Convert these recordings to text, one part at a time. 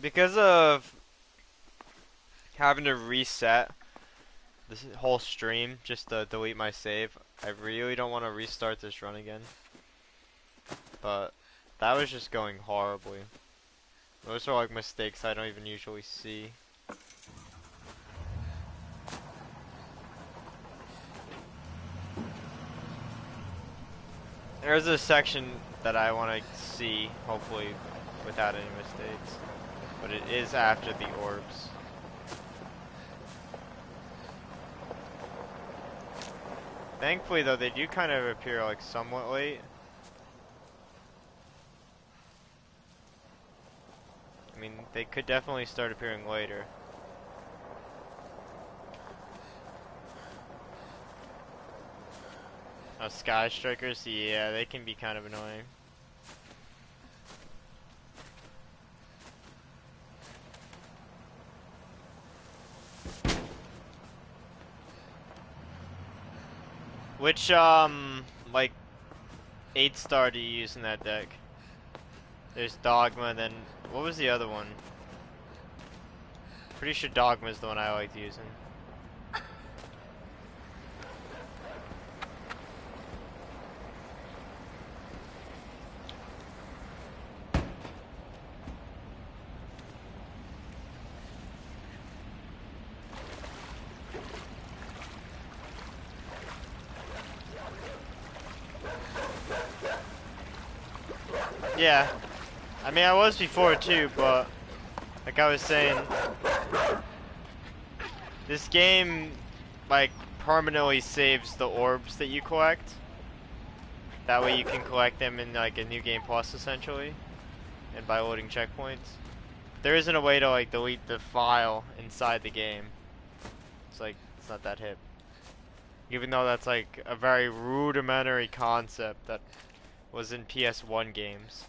Because of having to reset this whole stream just to delete my save, I really don't want to restart this run again. But that was just going horribly. Those are like mistakes I don't even usually see. There's a section that I want to see, hopefully without any mistakes. But it is after the orbs. Thankfully though, they do kind of appear like somewhat late. I mean, they could definitely start appearing later. Oh, Sky Strikers? Yeah, they can be kind of annoying. Which, like, 8-star do you use in that deck? There's Dogma, then, what was the other one? Pretty sure Dogma's the one I liked using. Yeah, I mean I was before too, but like I was saying, this game like permanently saves the orbs that you collect. That way you can collect them in like a new game plus essentially, and by loading checkpoints. There isn't a way to like delete the file inside the game. It's like it's not that hip. Even though that's like a very rudimentary concept that was in PS1 games.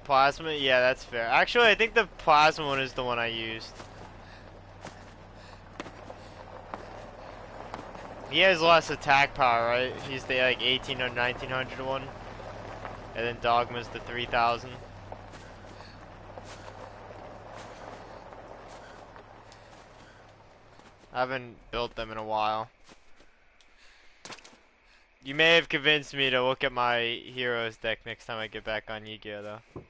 Plasma? Yeah, that's fair. Actually, I think the plasma one is the one I used. He has less attack power, right? He's the like 18 or 1900 one. And then Dogma's the 3000. I haven't built them in a while. You may have convinced me to look at my heroes deck next time I get back on Yu-Gi-Oh though.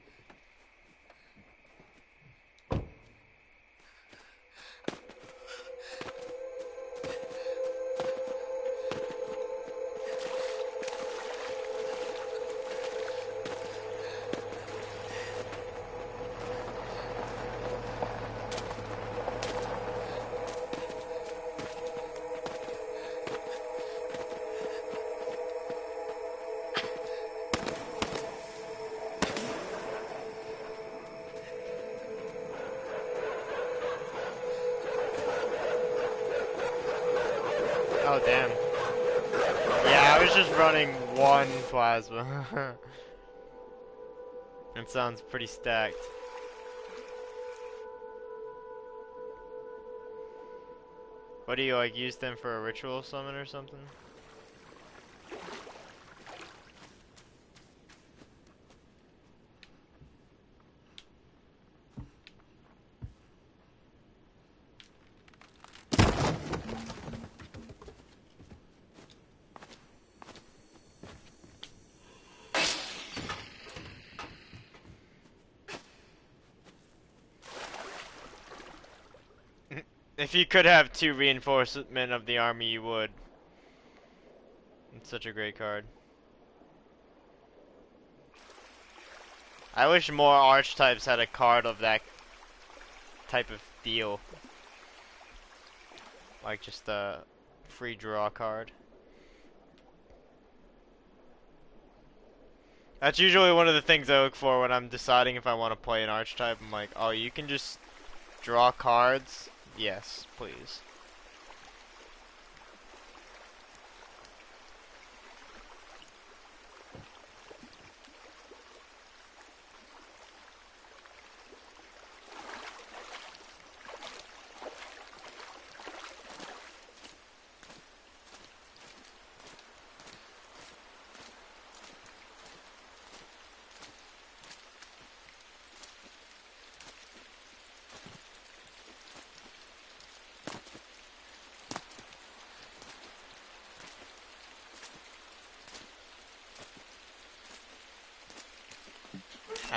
Oh damn. Yeah, I was just running one plasma. That sounds pretty stacked. What do you like use them for a ritual summon or something? If you could have 2 reinforcement of the army, you would. It's such a great card. I wish more archetypes had a card of that type of deal. Like just a free draw card. That's usually one of the things I look for when I'm deciding if I want to play an archetype. I'm like, oh, you can just draw cards? Yes, please.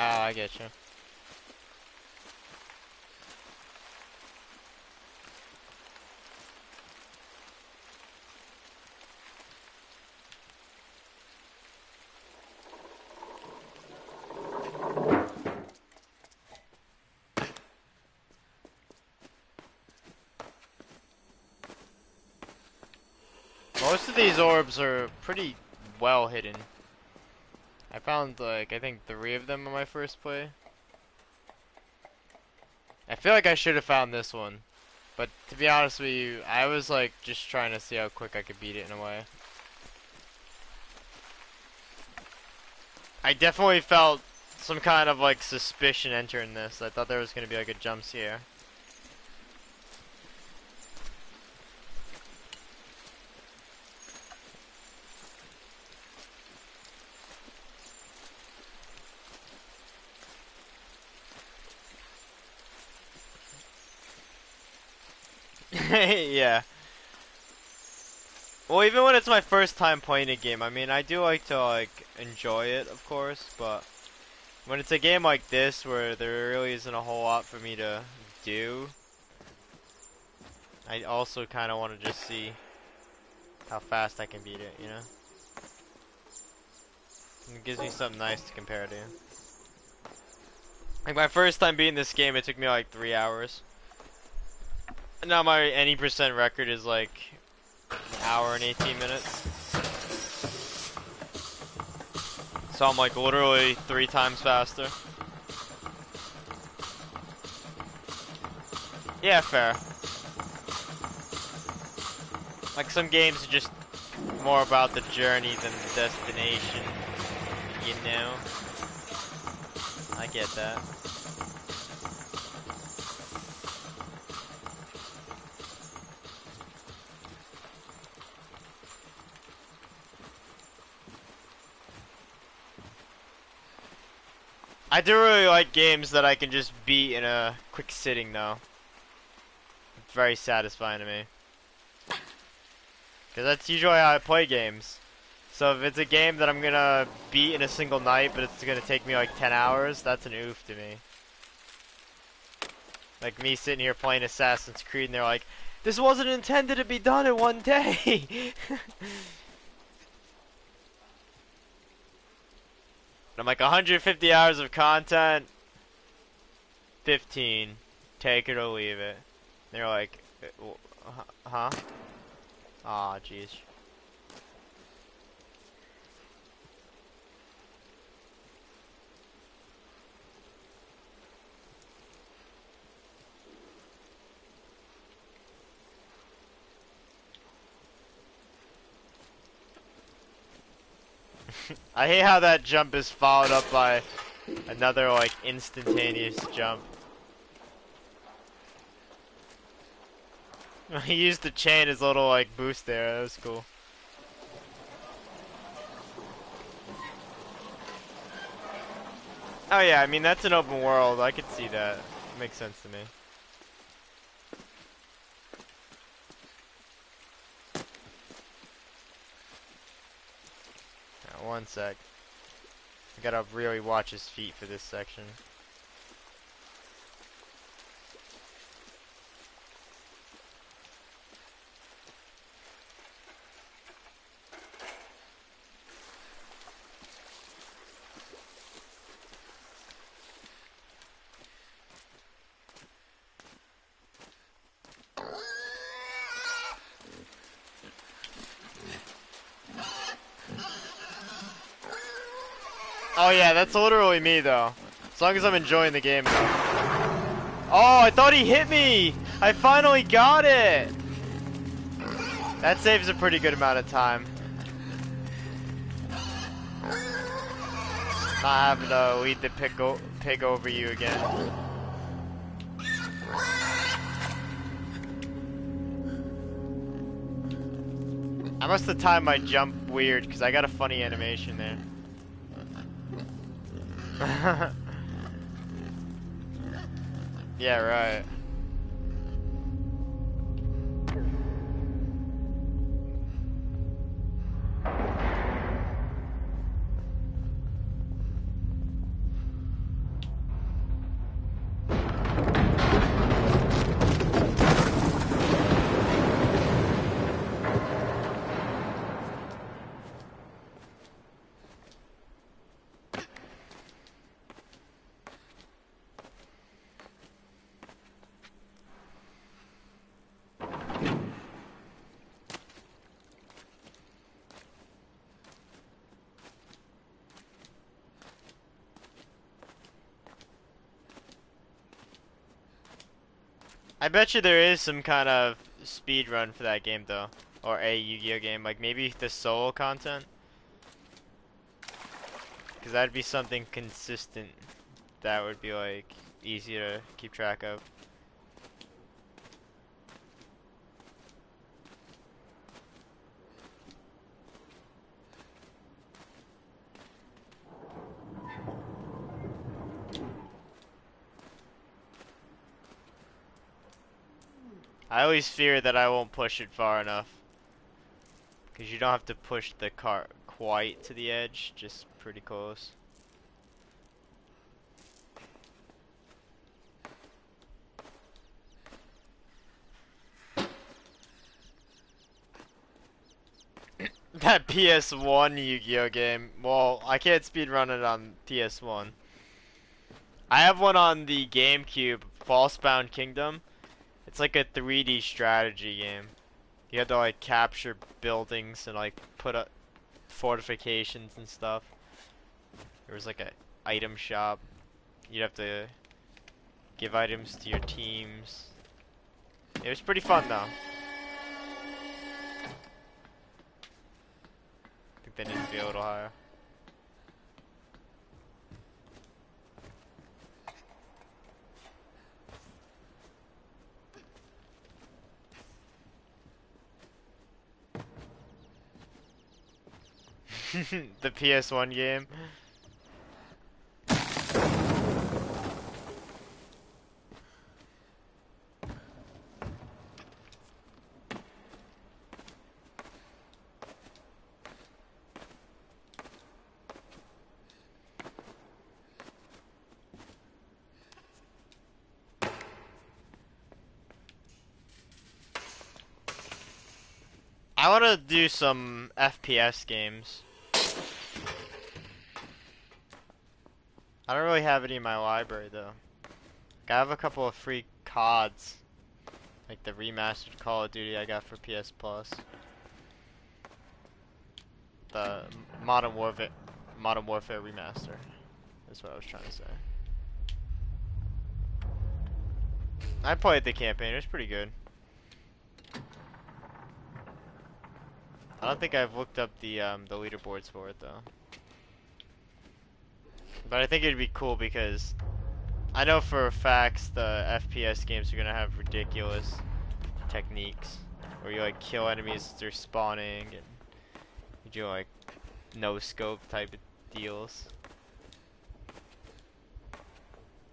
I get you. Most of these orbs are pretty well hidden. I found like, I think 3 of them on my first play. I feel like I should have found this one. But to be honest with you, I was like just trying to see how quick I could beat it in a way. I definitely felt some kind of like suspicion entering this. I thought there was going to be like a jump scare. Yeah. Well, even when it's my first time playing a game, I mean, I do like to like enjoy it, of course, but when it's a game like this where there really isn't a whole lot for me to do, I also kind of want to just see how fast I can beat it, you know? And it gives me something nice to compare to. Like my first time beating this game, it took me like 3 hours. And now my any percent record is like an hour and 18 minutes. So I'm like literally 3 times faster. Yeah, fair. Like some games are just more about the journey than the destination, you know? I get that. I do really like games that I can just beat in a quick sitting though. It's very satisfying to me. Because that's usually how I play games. So if it's a game that I'm gonna beat in a single night, but it's gonna take me like 10 hours, that's an oof to me. Like me sitting here playing Assassin's Creed and they're like, this wasn't intended to be done in one day! I'm like, 150 hours of content, 15, take it or leave it. And they're like, huh? Aw, jeez. I hate how that jump is followed up by another like instantaneous jump. He used the chain as a little like boost there, that was cool. Oh yeah, I mean that's an open world, I could see that. It makes sense to me. Now, one sec. I gotta really watch his feet for this section. Oh yeah, that's literally me though. As long as I'm enjoying the game though. Oh, I thought he hit me! I finally got it! That saves a pretty good amount of time. Not having to lead the pig over you again. I must have timed my jump weird because I got a funny animation there. Yeah, right. I bet you there is some kind of speed run for that game though, or a Yu-Gi-Oh game, like maybe the solo content, because that'd be something consistent that would be like easy to keep track of. I always fear that I won't push it far enough. Because you don't have to push the cart quite to the edge, just pretty close. That PS1 Yu-Gi-Oh game. Well, I can't speedrun it on PS1. I have one on the GameCube, Falsebound Kingdom. It's like a 3D strategy game. You have to like capture buildings and like put up fortifications and stuff. There was like a item shop. You'd have to give items to your teams. It was pretty fun though. I think they need to be a little higher. The PS1 game. I want to do some FPS games. I don't really have any in my library though. I have a couple of free CODs, like the remastered Call of Duty I got for PS Plus. The Modern Warfare remaster. That's what I was trying to say. I played the campaign. It was pretty good. I don't think I've looked up the leaderboards for it though. But I think it'd be cool because I know for a fact the FPS games are gonna have ridiculous techniques where you like kill enemies as they're spawning and you do like no scope type of deals.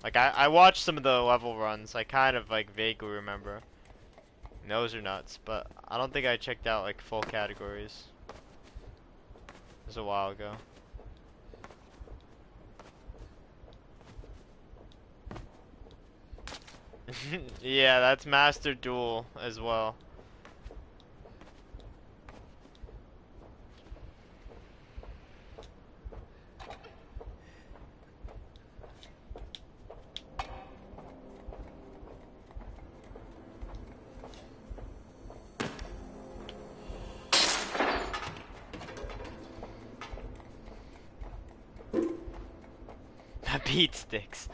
Like I watched some of the level runs. I kind of like vaguely remember. And those are nuts, but I don't think I checked out like full categories. It was a while ago. Yeah, that's Master Duel as well. Beat sticks.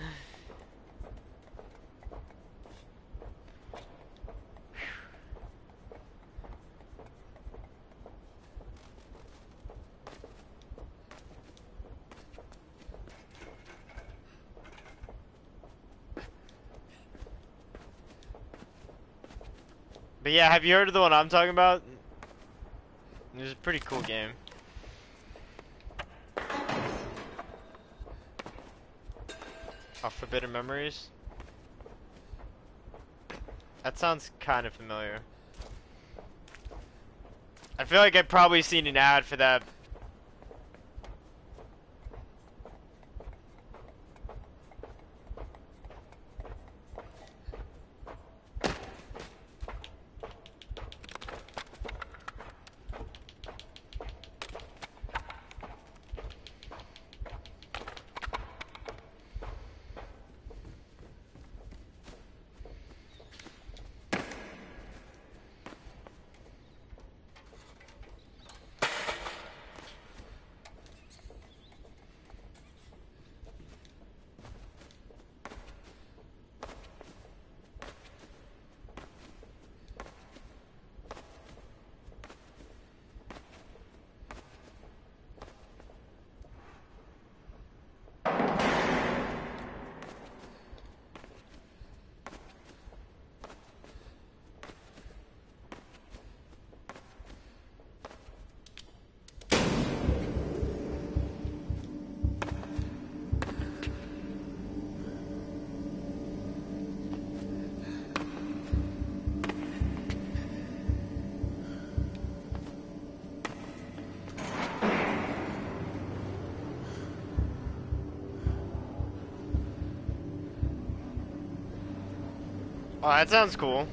But yeah, have you heard of the one I'm talking about? It was a pretty cool game. Oh, Forbidden Memories? That sounds kind of familiar. I feel like I've probably seen an ad for that. Oh, that sounds cool.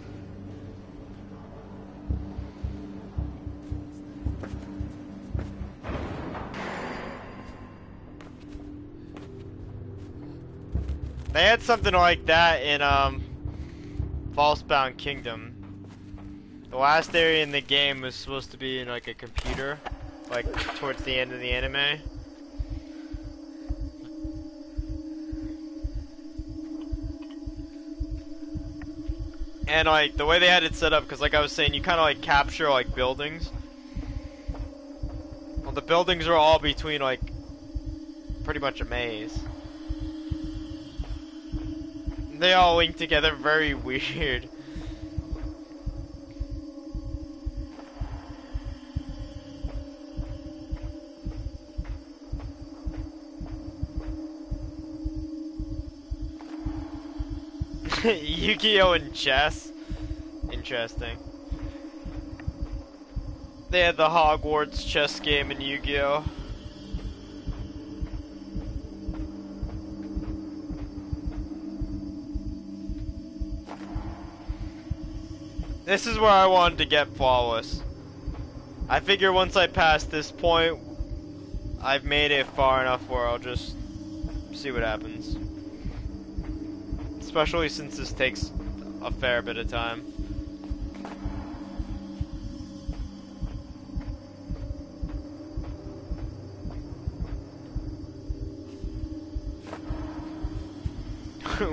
They had something like that in Falsebound Kingdom. The last area in the game was supposed to be in like a computer, like towards the end of the anime. And like the way they had it set up, because like I was saying, you kind of like capture like buildings. Well, the buildings are all between like pretty much a maze. They all link together, very weird. Yu-Gi-Oh! And chess? Interesting. They had the Hogwarts chess game in Yu-Gi-Oh! This is where I wanted to get flawless. I figure once I pass this point, I've made it far enough where I'll just see what happens. Especially since this takes a fair bit of time.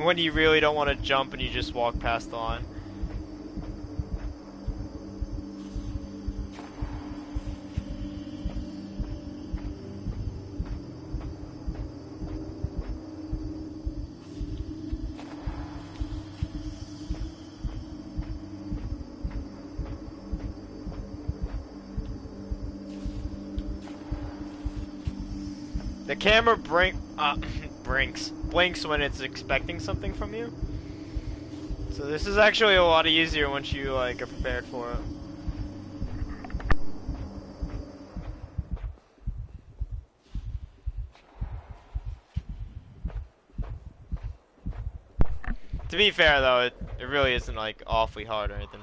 When you really don't want to jump and you just walk past the line. The camera blinks when it's expecting something from you. So this is actually a lot easier once you like are prepared for it. To be fair though, it really isn't like awfully hard or anything.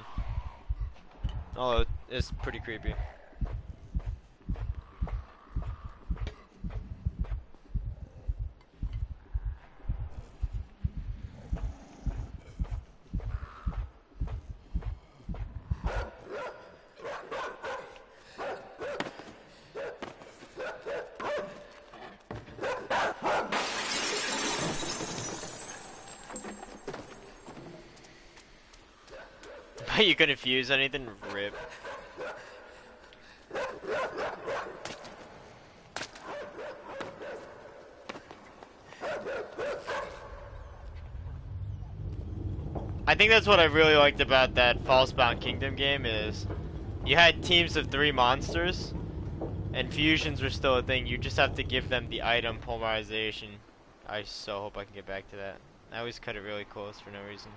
Although it's pretty creepy. You couldn't fuse anything? Rip. I think that's what I really liked about that Falsebound Kingdom game is you had teams of 3 monsters and fusions were still a thing. You just have to give them the item polymerization. I so hope I can get back to that. I always cut it really close for no reason.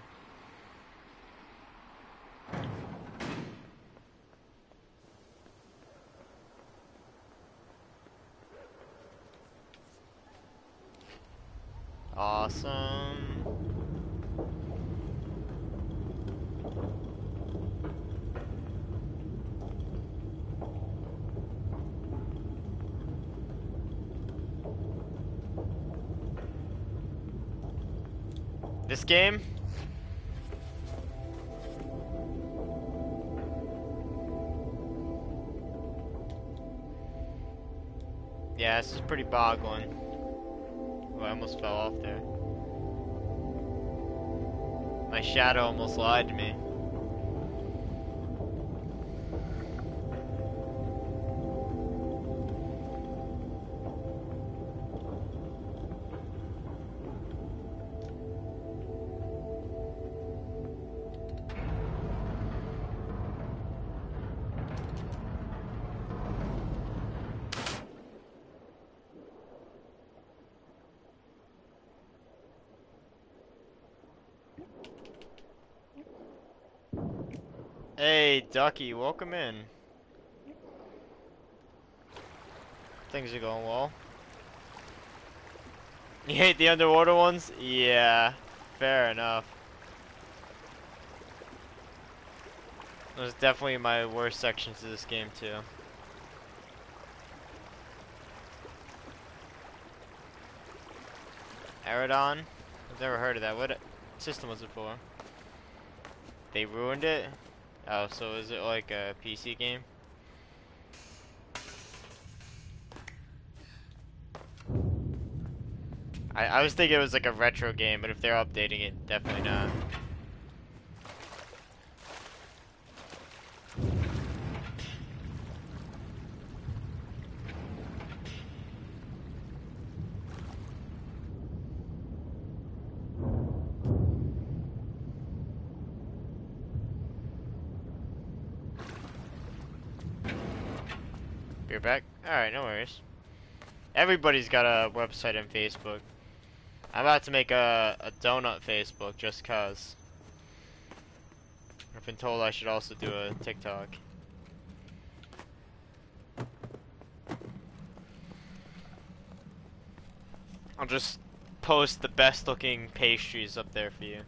Awesome. This game? Yeah, this is pretty boggling. Oh, I almost fell off there. My shadow almost lied to me. Hey, Ducky, welcome in. Things are going well. You hate the underwater ones? Yeah, fair enough. Those are definitely my worst sections of this game too. Aerodon? I've never heard of that. What system was it for? They ruined it? Oh, so is it like a PC game? I was thinking it was like a retro game, but if they're updating it, definitely not. You're back? Alright, no worries. Everybody's got a website and Facebook. I'm about to make a donut Facebook just cause. I've been told I should also do a TikTok. I'll just post the best looking pastries up there for you.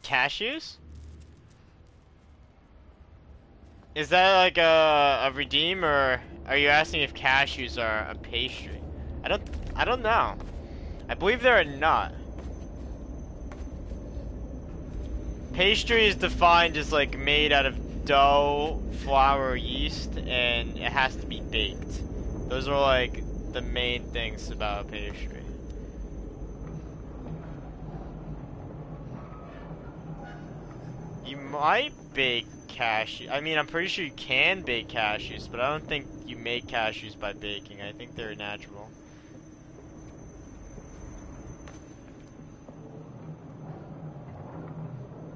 Cashews? Is that like a redeem, or are you asking if cashews are a pastry? I don't know. I believe they're not. Pastry is defined as like made out of dough, flour, or yeast, and it has to be baked. Those are like the main things about a pastry. You might bake cashew. I mean, I'm pretty sure you can bake cashews, but I don't think you make cashews by baking. I think they're natural.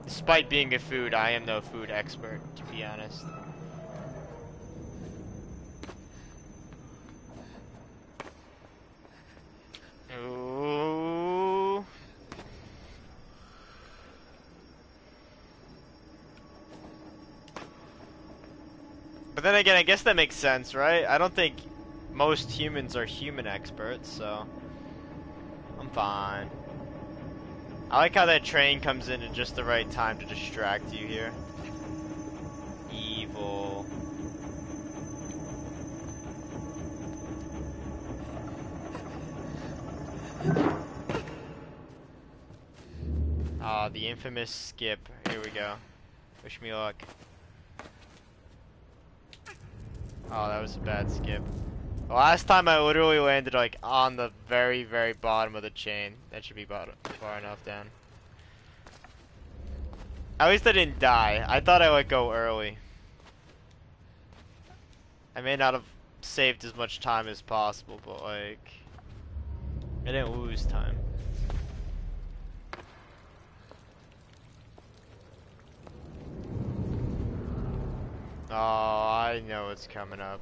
Despite being a food, I am no food expert, to be honest. Ooh. But then again, I guess that makes sense, right? I don't think most humans are human experts, so I'm fine. I like how that train comes in at just the right time to distract you here. Evil. Ah, the infamous skip. Here we go. Wish me luck. Oh, that was a bad skip. The last time I literally landed like on the very, very bottom of the chain. That should be far enough down. At least I didn't die. I thought I would go early. I may not have saved as much time as possible, but like, I didn't lose time. Oh, I know what's coming up.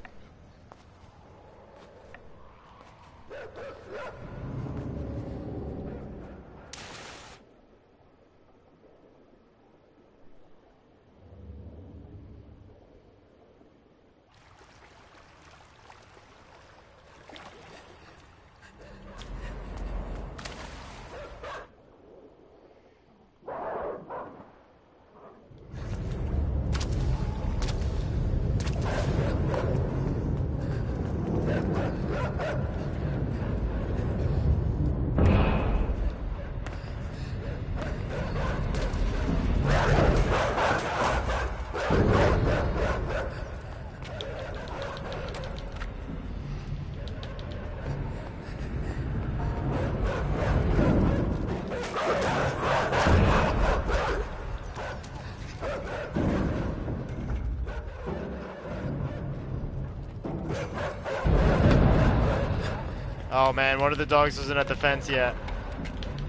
Oh man, one of the dogs isn't at the fence yet.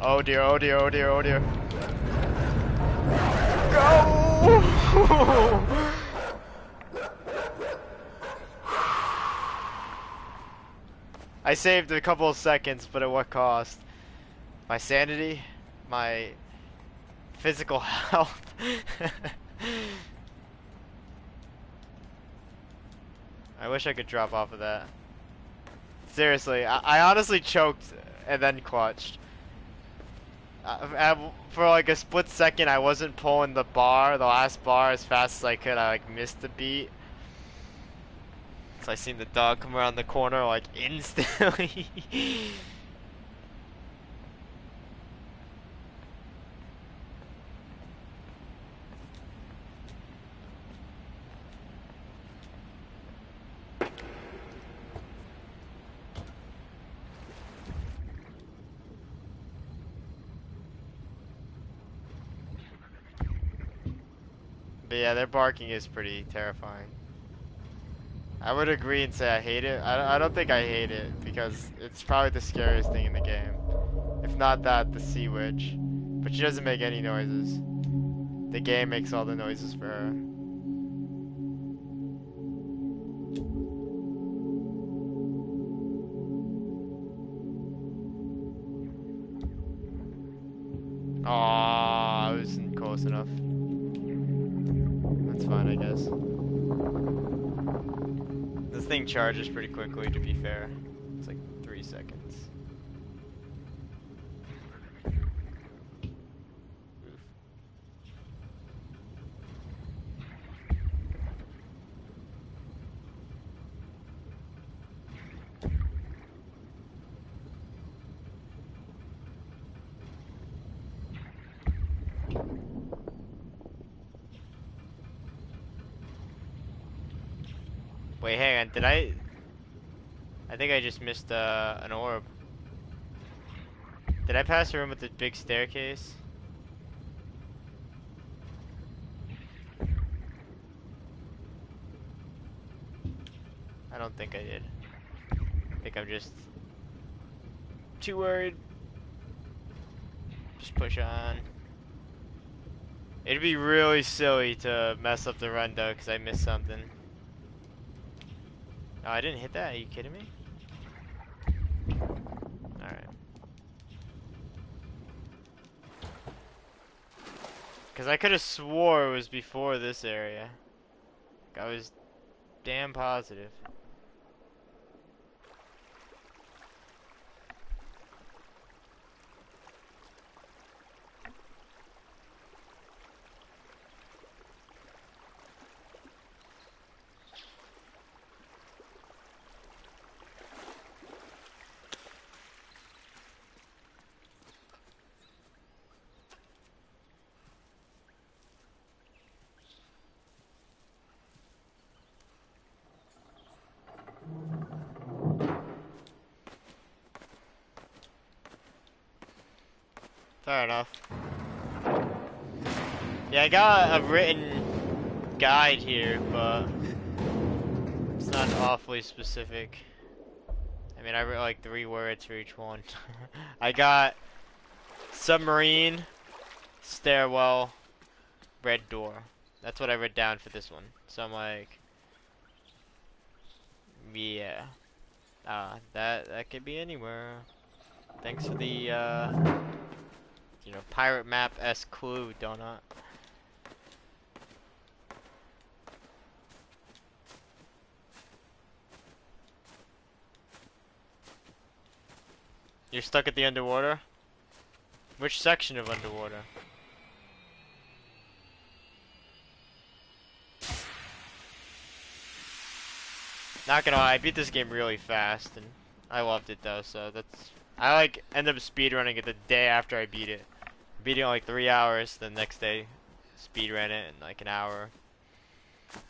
Oh dear, oh dear, oh dear, oh dear. Go! I saved a couple of seconds, but at what cost? My sanity, my physical health. I wish I could drop off of that. Seriously, I honestly choked and then clutched. For like a split second, I wasn't pulling the last bar, as fast as I could. I like missed the beat. So I seen the dog come around the corner like instantly. But yeah, their barking is pretty terrifying. I would agree and say I hate it. I don't think I hate it because it's probably the scariest thing in the game. If not that, the sea witch. But she doesn't make any noises. The game makes all the noises for her. Aww, I wasn't close enough. That's fine, I guess. This thing charges pretty quickly, to be fair. It's like 3 seconds. Oof. Wait, hang on, I think I just missed an orb. Did I pass the room with the big staircase? I don't think I did. I think I'm just too worried. Just push on. It'd be really silly to mess up the run though, because I missed something. Oh, I didn't hit that? Are you kidding me? Alright. Because I could have swore it was before this area. I was damn positive. Fair enough. Yeah, I got a written guide here, but it's not awfully specific. I mean, I wrote like 3 words for each one. I got submarine, stairwell, red door. That's what I wrote down for this one. So I'm like, yeah, that could be anywhere. Thanks for the you know, pirate map-esque clue, Donut. You're stuck at the underwater? Which section of underwater? Not gonna lie, I beat this game really fast, and I loved it though, so that's... I like, end up speedrunning it the day after I beat it. Beat it in like 3 hours, the next day speedrun it in like an hour.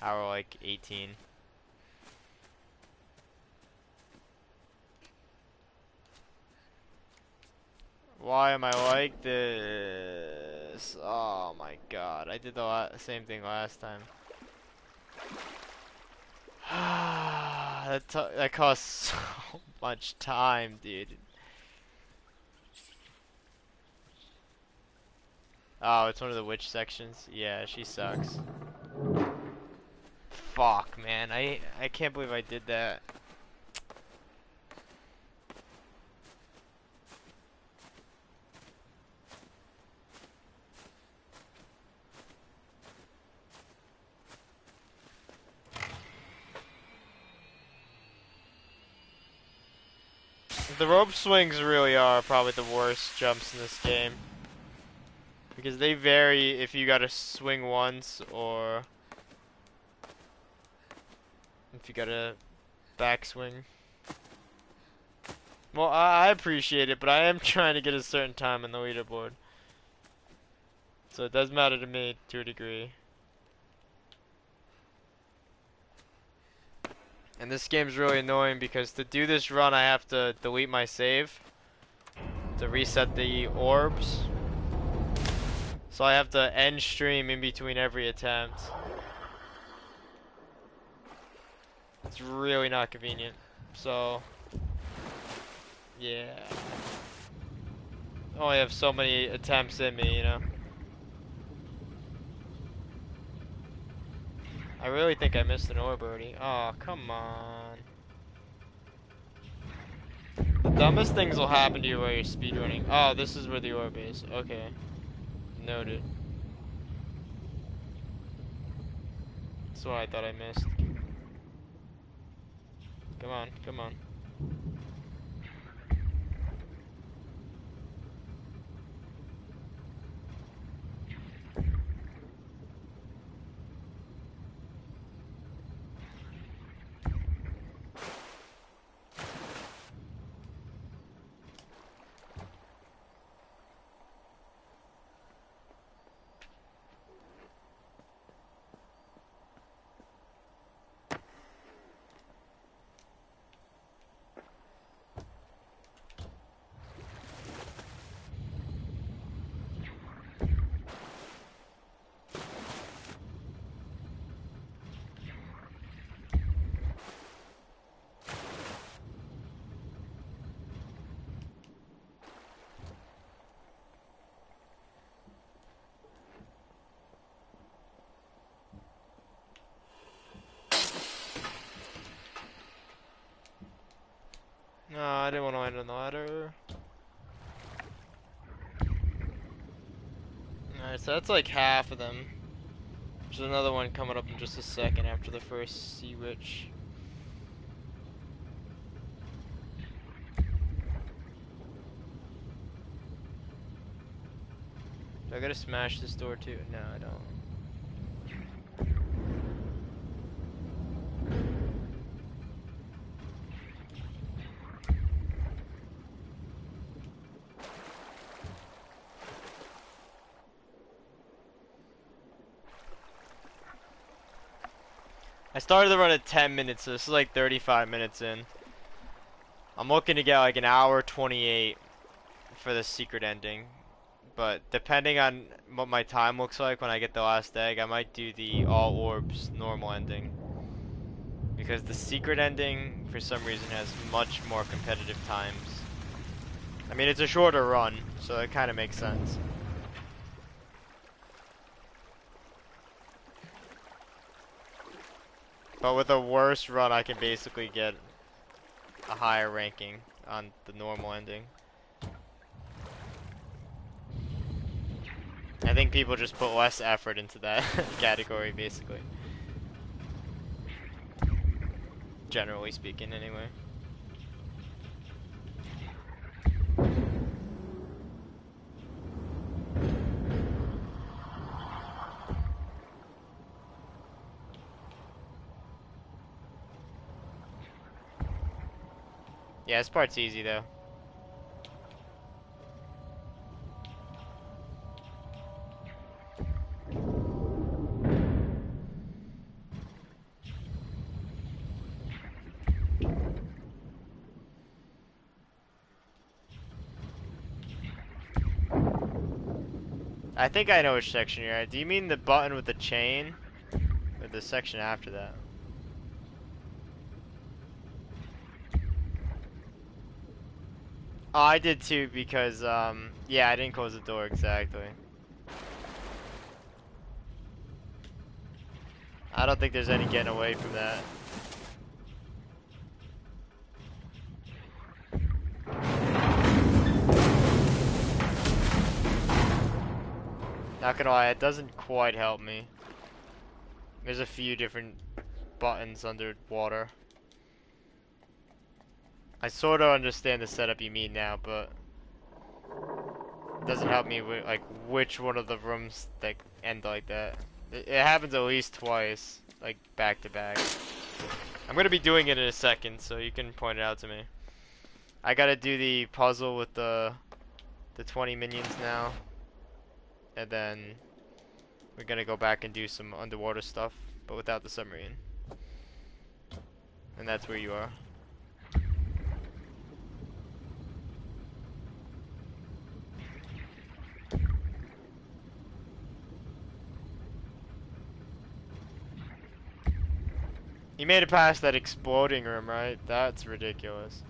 Hour like 18. Why am I like this? Oh my god, I did the same thing last time. That costs so much time, dude. Oh, it's one of the witch sections? Yeah, she sucks. Fuck, man. I can't believe I did that. The rope swings really are probably the worst jumps in this game. Because they vary if you gotta swing once or if you gotta backswing. Well, I appreciate it, but I am trying to get a certain time on the leaderboard. So it does matter to me to a degree. And this game's really annoying because to do this run I have to delete my save to reset the orbs. So I have to end stream in between every attempt. It's really not convenient. So, yeah. I only have so many attempts in me, you know. I really think I missed an orb already. Oh, come on. The dumbest things will happen to you while you're speedrunning. Oh, this is where the orb is. Okay. Noted. That's what I thought I missed. Come on, come on. No, I didn't want to land on the ladder. Alright, so that's like half of them. There's another one coming up in just a second after the first Sea Witch. Do I gotta smash this door too? No, I don't. I started the run at 10 minutes, so this is like 35 minutes in. I'm looking to get like an hour 28 for the secret ending. But depending on what my time looks like when I get the last egg, I might do the All Orbs normal ending. Because the secret ending, for some reason, has much more competitive times. I mean, it's a shorter run, so it kind of makes sense. But with a worse run, I can basically get a higher ranking on the normal ending. I think people just put less effort into that category, basically. Generally speaking, anyway. Yeah, this part's easy though. I think I know which section you're at. Do you mean the button with the chain? Or the section after that? Oh, I did too because, yeah, I didn't close the door exactly. I don't think there's any getting away from that. Not gonna lie, it doesn't quite help me. There's a few different buttons underwater. I sort of understand the setup you mean now, but it doesn't help me with like which one of the rooms that end like that. It happens at least twice, like back to back. I'm gonna be doing it in a second, so you can point it out to me. I gotta do the puzzle with the 20 minions now, and then we're gonna go back and do some underwater stuff, but without the submarine. And that's where you are. You made it past that exploding room, right? That's ridiculous.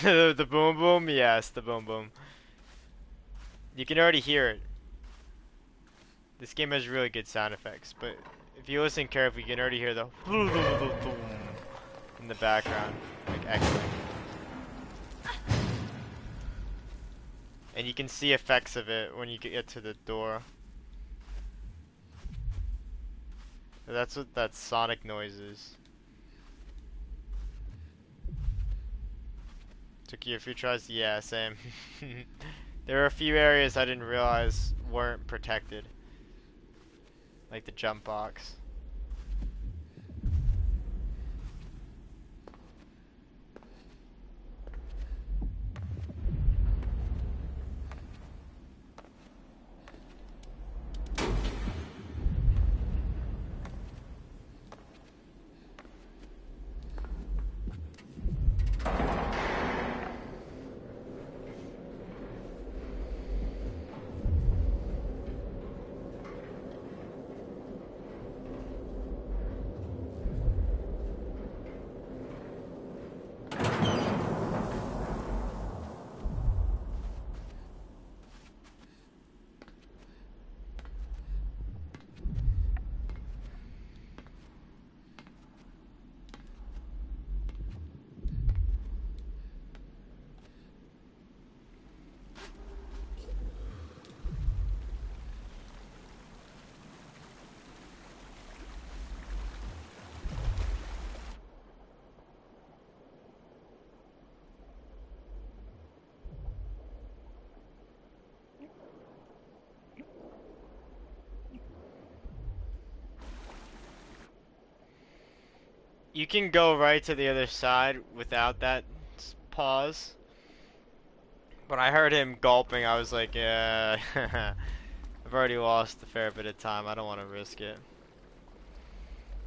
The boom boom? Yes, the boom boom. You can already hear it. This game has really good sound effects, but if you listen carefully, you can already hear the in the background, like echoing. And you can see effects of it when you get to the door. That's what that sonic noise is. Took you a few tries? Yeah, same. There are a few areas I didn't realize weren't protected. Like the jump box. You can go right to the other side without that pause. When I heard him gulping, I was like, yeah, I've already lost a fair bit of time. I don't want to risk it.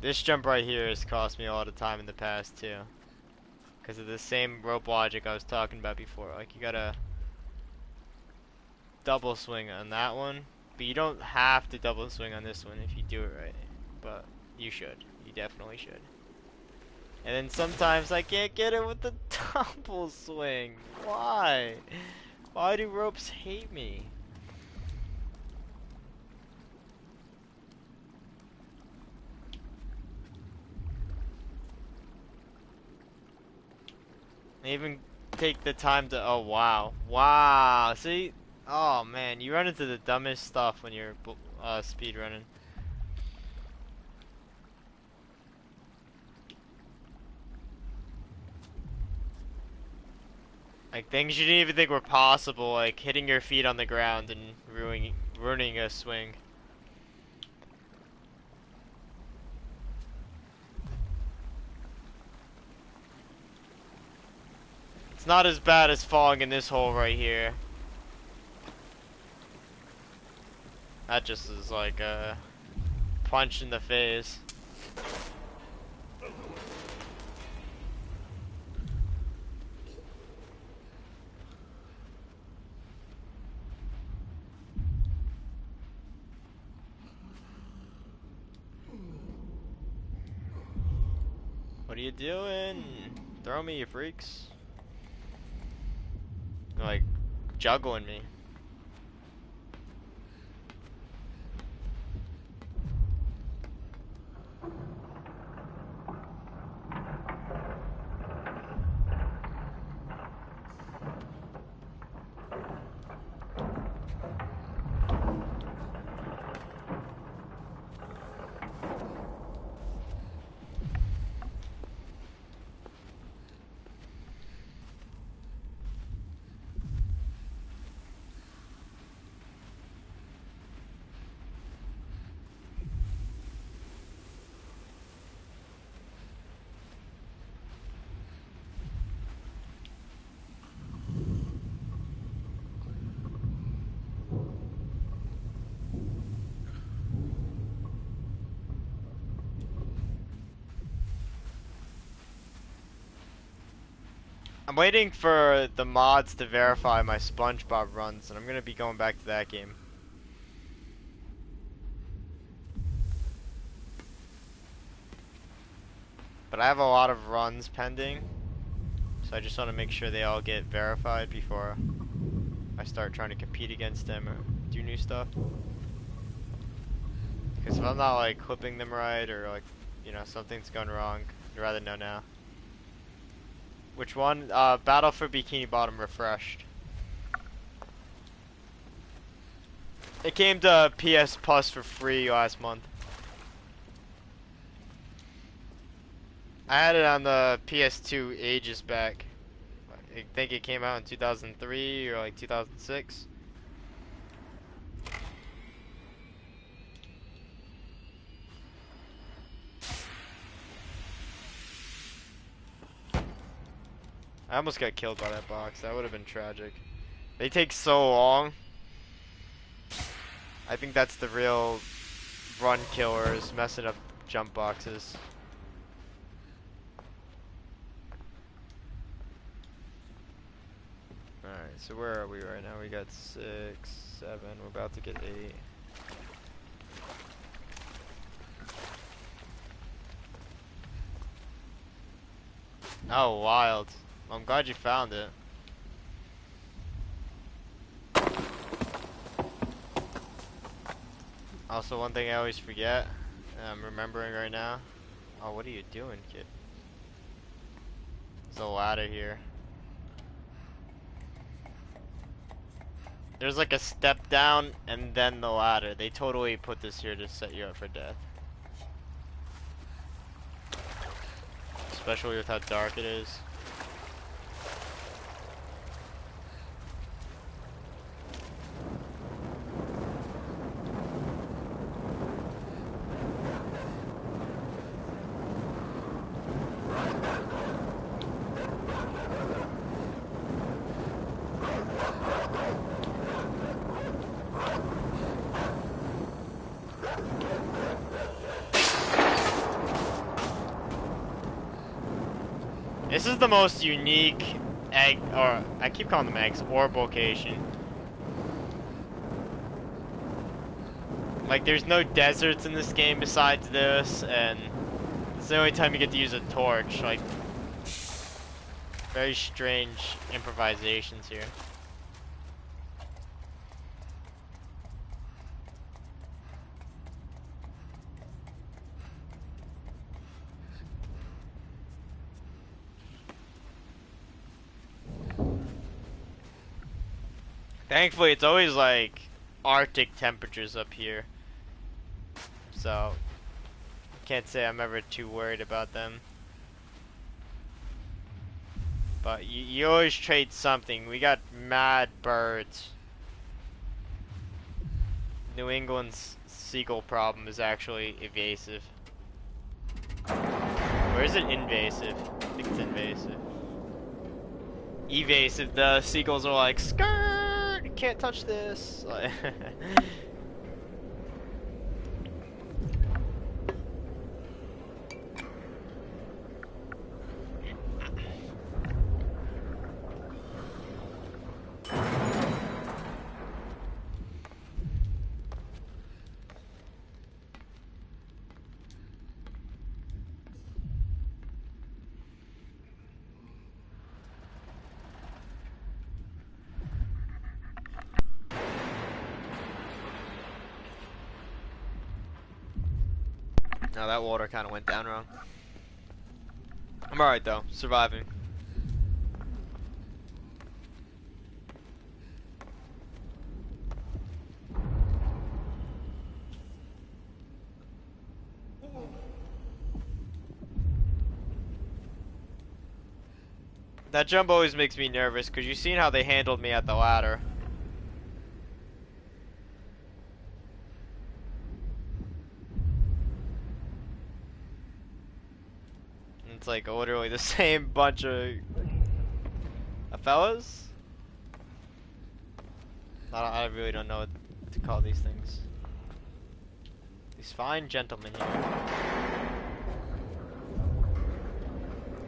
This jump right here has cost me a lot of time in the past too. Because of the same rope logic I was talking about before. Like, you gotta double swing on that one. But you don't have to double swing on this one if you do it right. But you should. You definitely should. And then sometimes I can't get it with the double swing. Why? Why do ropes hate me? They even take the time to, oh wow. Wow, see? Oh man, you run into the dumbest stuff when you're speed running. Like things you didn't even think were possible, like hitting your feet on the ground and ruining a swing. It's not as bad as falling in this hole right here. That just is like a punch in the face. What are you doing? Throw me, you freaks. You're like juggling me. I'm waiting for the mods to verify my SpongeBob runs, and I'm gonna be going back to that game. But I have a lot of runs pending, so I just want to make sure they all get verified before I start trying to compete against them or do new stuff. Because if I'm not like clipping them right, or like, you know, something's gone wrong, I'd rather know now. Which one? Battle for Bikini Bottom refreshed. It came to PS Plus for free last month. I had it on the PS2 ages back. I think it came out in 2003 or like 2006. I almost got killed by that box. That would have been tragic. They take so long. I think that's the real run killers, messing up jump boxes. Alright, so where are we right now? We got 6, 7, we're about to get 8. Oh, wild. Well, I'm glad you found it. Also, one thing I always forget, and I'm remembering right now. Oh, what are you doing, kid? There's a ladder here. There's like a step down and then the ladder. They totally put this here to set you up for death. Especially with how dark it is. This is the most unique egg, or I keep calling them eggs, orb location. Like, there's no deserts in this game besides this, and it's the only time you get to use a torch. Like, very strange improvisations here. Thankfully, it's always like Arctic temperatures up here, so can't say I'm ever too worried about them. But you always trade something. We got mad birds. New England's seagull problem is actually evasive. Or is it invasive? I think it's invasive. Evasive, the seagulls are like, skirt! You can't touch this! Like no, that water kind of went down wrong. I'm alright though, surviving. That jump always makes me nervous because you've seen how they handled me at the ladder. It's like literally the same bunch of fellas. I really don't know what to call these things. These fine gentlemen here.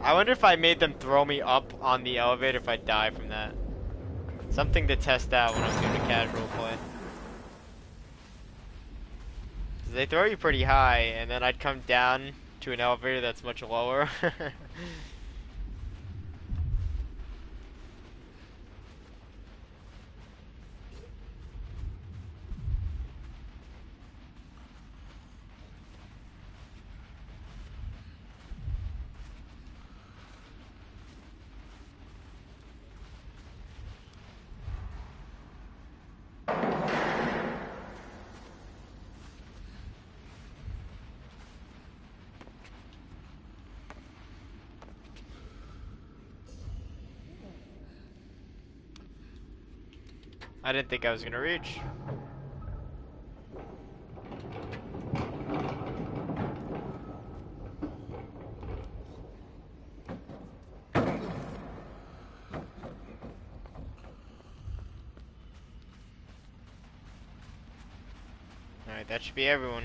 I wonder if I made them throw me up on the elevator if I die from that. Something to test out when I'm doing a casual play. They throw you pretty high, and then I'd come down to an elevator that's much lower. I didn't think I was gonna reach. Alright, that should be everyone.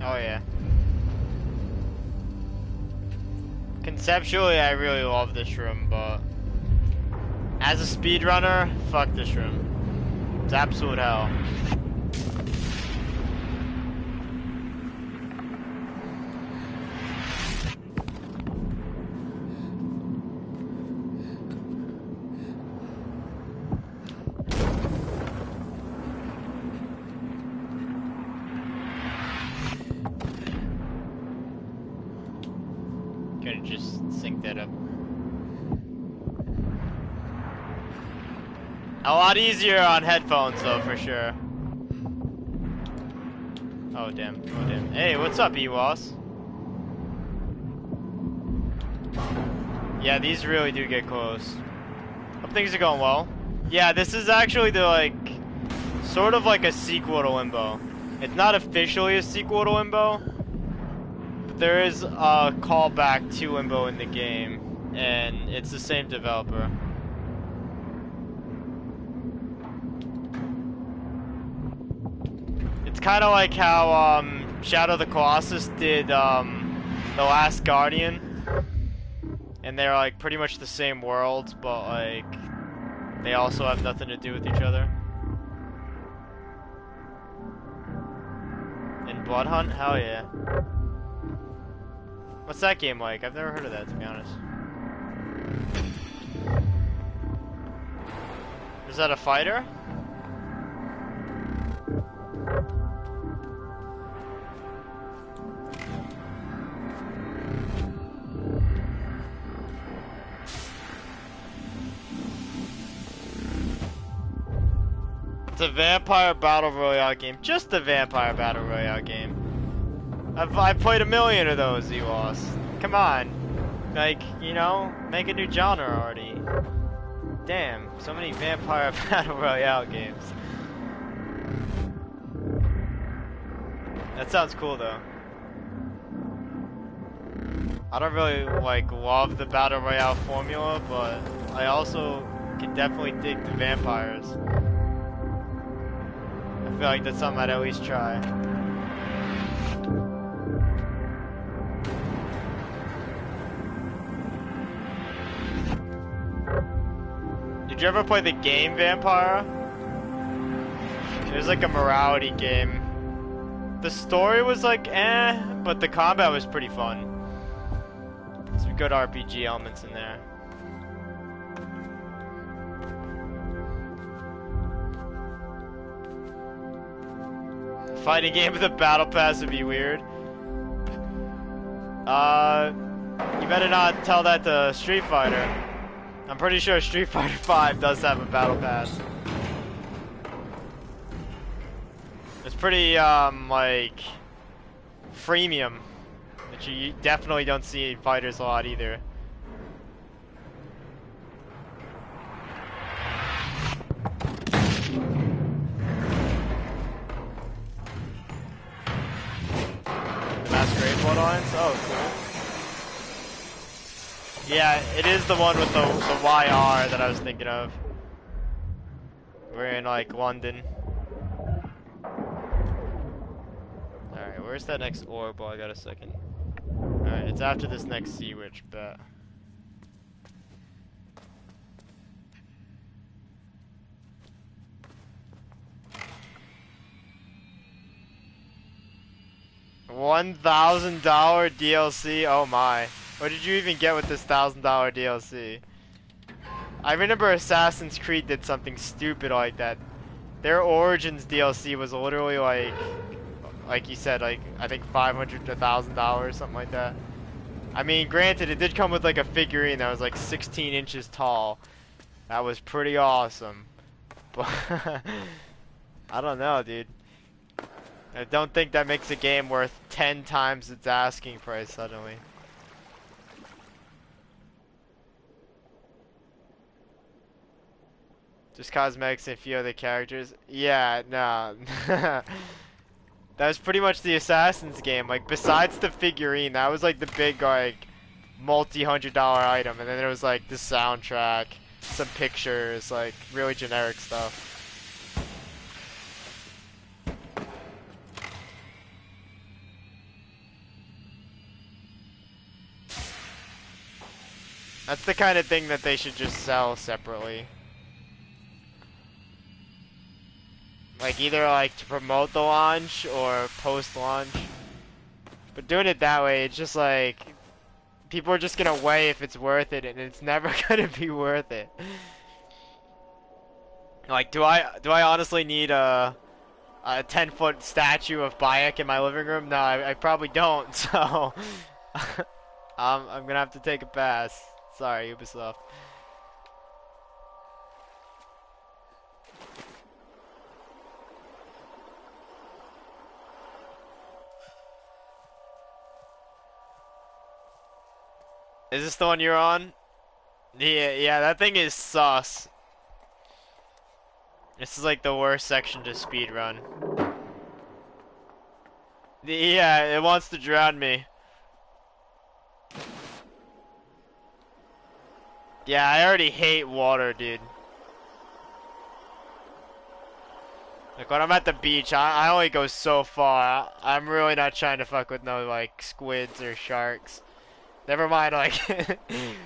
Oh yeah. Conceptually, I really love this room, but as a speedrunner, fuck this room. It's absolute hell. Gonna just sync that up. A lot easier on headphones though, for sure. Oh damn, oh damn. Hey, what's up, EWAS? Yeah, these really do get close. Hope things are going well. Yeah, this is actually the like, sort of like a sequel to Limbo. It's not officially a sequel to Limbo, but there is a callback to Limbo in the game, and it's the same developer. It's kind of like how Shadow of the Colossus did The Last Guardian, and they're like pretty much the same world, but like they also have nothing to do with each other. In Blood Hunt? Hell yeah. What's that game like? I've never heard of that, to be honest. Is that a fighter? It's a vampire battle royale game. Just a vampire battle royale game. I've played a million of those, EWAS. Come on. Like, you know, make a new genre already. Damn, so many vampire battle royale games. That sounds cool though. I don't really like love the battle royale formula, but I also can definitely dig the vampires. I feel like that's something I'd at least try. Did you ever play the game Vampire? It was like a morality game. The story was like eh, but the combat was pretty fun. Some good RPG elements in there. Fighting game with a battle pass would be weird. You better not tell that to Street Fighter. I'm pretty sure Street Fighter 5 does have a battle pass. It's pretty, like, freemium, which you definitely don't see in fighters a lot either. The Masquerade Bloodlines? Oh, cool. Yeah, it is the one with the YR that I was thinking of. We're in, like, London. Alright, where's that next orb? Well, I got a second. Alright, it's after this next sea witch, bet. $1,000 DLC? Oh my. What did you even get with this $1,000 DLC? I remember Assassin's Creed did something stupid like that. Their Origins DLC was literally like you said, like, I think $500 to $1,000, something like that. I mean, granted, it did come with like a figurine that was like 16 inches tall. That was pretty awesome. But, I don't know, dude. I don't think that makes a game worth 10 times its asking price suddenly. Just cosmetics and a few other characters. Yeah, no. That was pretty much the Assassin's game. Like, besides the figurine, that was like the big, like, multi-$100 item. And then there was like the soundtrack, some pictures, like, really generic stuff. That's the kind of thing that they should just sell separately. Like, either like to promote the launch or post-launch. But doing it that way, it's just like, people are just gonna weigh if it's worth it, and it's never gonna be worth it. Like, do I honestly need a 10-foot statue of Bayek in my living room? No, I probably don't, so I'm gonna have to take a pass. Sorry, Ubisoft. Is this the one you're on? Yeah, that thing is sus. This is like the worst section to speedrun. Yeah, it wants to drown me. Yeah, I already hate water, dude. Like, when I'm at the beach, I only go so far. I'm really not trying to fuck with no, like, squids or sharks. Never mind, like,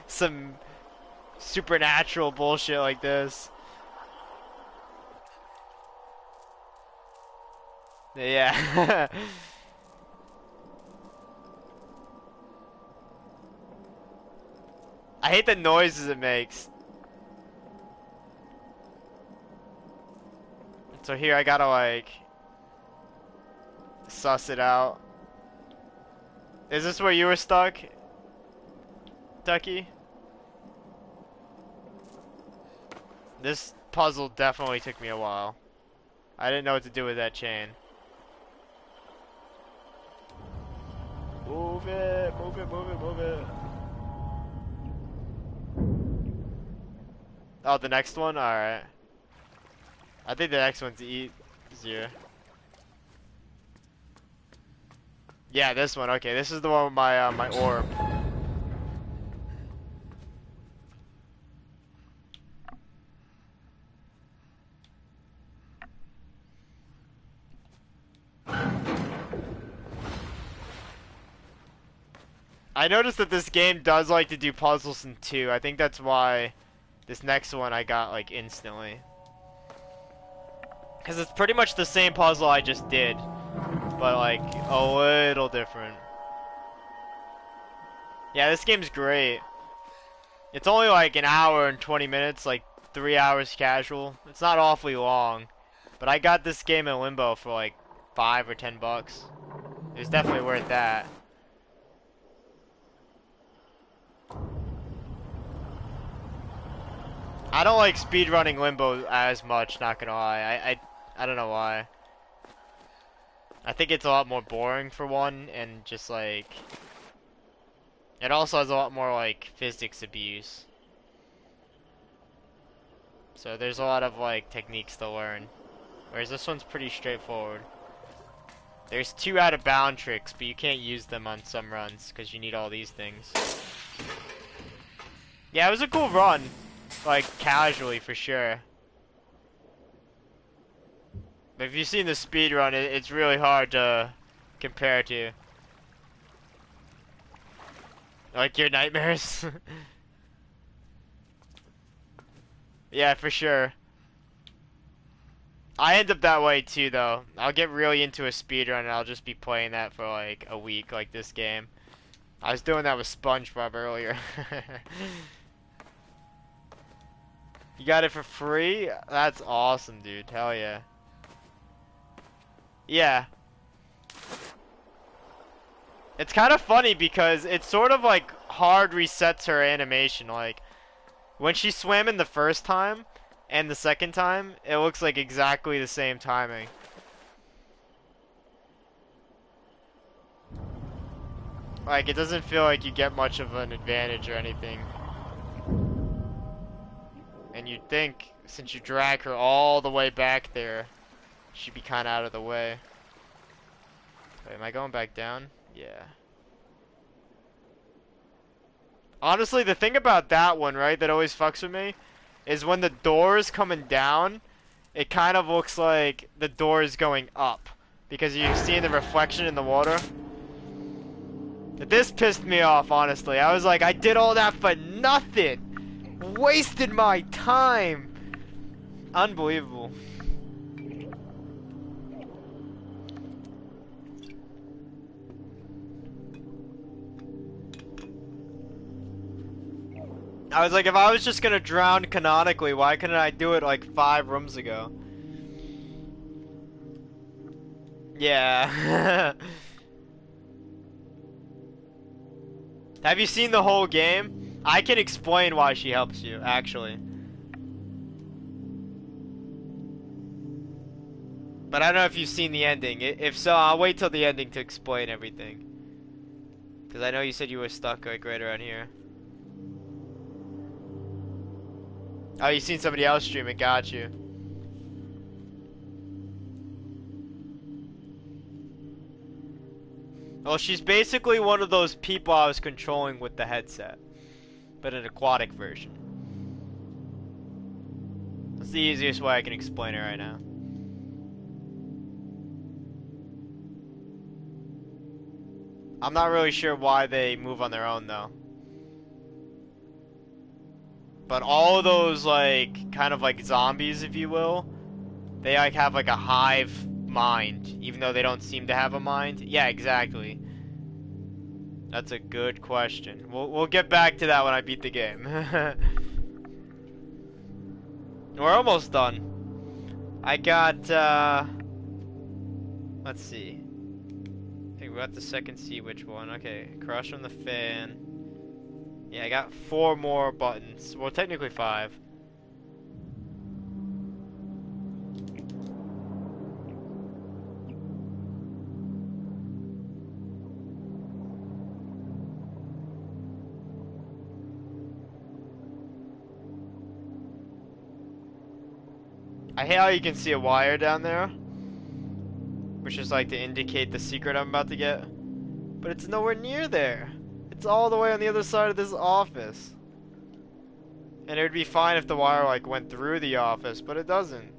some supernatural bullshit like this. Yeah. I hate the noises it makes. So here I gotta, like, suss it out. Is this where you were stuck, Ducky? This puzzle definitely took me a while. I didn't know what to do with that chain. Move it, move it, move it, move it. Oh, the next one? Alright. I think the next one's easier. Yeah, this one. Okay, this is the one with my my orb. I noticed that this game does like to do puzzles in 2. I think that's why this next one I got like instantly. Because it's pretty much the same puzzle I just did, but like a little different. Yeah, this game's great. It's only like an hour and 20 minutes, like 3 hours casual. It's not awfully long, but I got this game in Limbo for like $5 or $10. It was definitely worth that. I don't like speedrunning Limbo as much, not gonna lie. I don't know why. I think it's a lot more boring for one, and just like it also has a lot more like physics abuse. So there's a lot of like techniques to learn. Whereas this one's pretty straightforward. There's 2 out of bound tricks, but you can't use them on some runs because you need all these things. Yeah, it was a cool run. Like, casually, for sure. But if you've seen the speed run, it's really hard to compare to. Like your nightmares. Yeah, for sure. I end up that way too, though. I'll get really into a speedrun and I'll just be playing that for like a week, like this game. I was doing that with SpongeBob earlier. You got it for free? That's awesome, dude. Hell yeah. Yeah. It's kind of funny because it sort of like hard resets her animation. Like, when she swam in the first time and the second time, it looks like exactly the same timing. Like, it doesn't feel like you get much of an advantage or anything. And you'd think, since you drag her all the way back there, she'd be kind of out of the way. Wait, am I going back down? Yeah. Honestly, the thing about that one, right, that always fucks with me, is when the door is coming down, it kind of looks like the door is going up. Because you're seeing the reflection in the water. This pissed me off, honestly. I was like, I did all that for nothing! Wasted my time! Unbelievable. I was like, if I was just gonna drown canonically, why couldn't I do it like 5 rooms ago? Yeah. Have you seen the whole game? I can explain why she helps you, actually. But I don't know if you've seen the ending. If so, I'll wait till the ending to explain everything. Because I know you said you were stuck like right around here. Oh, you seen somebody else stream it, got you. Well, she's basically one of those people I was controlling with the headset. But an aquatic version. That's the easiest way I can explain it right now. I'm not really sure why they move on their own, though. But all of those, like, kind of like zombies, if you will, they, like, have, like, a hive mind, even though they don't seem to have a mind. Yeah, exactly. That's a good question. We'll get back to that when I beat the game. We're almost done. I got, let's see. I think we got the second C, which one? Okay, crush on the fan. Yeah, I got 4 more buttons. Well, technically 5. I hate how you can see a wire down there, which is like to indicate the secret I'm about to get. But it's nowhere near there. It's all the way on the other side of this office. And it would be fine if the wire like went through the office, but it doesn't.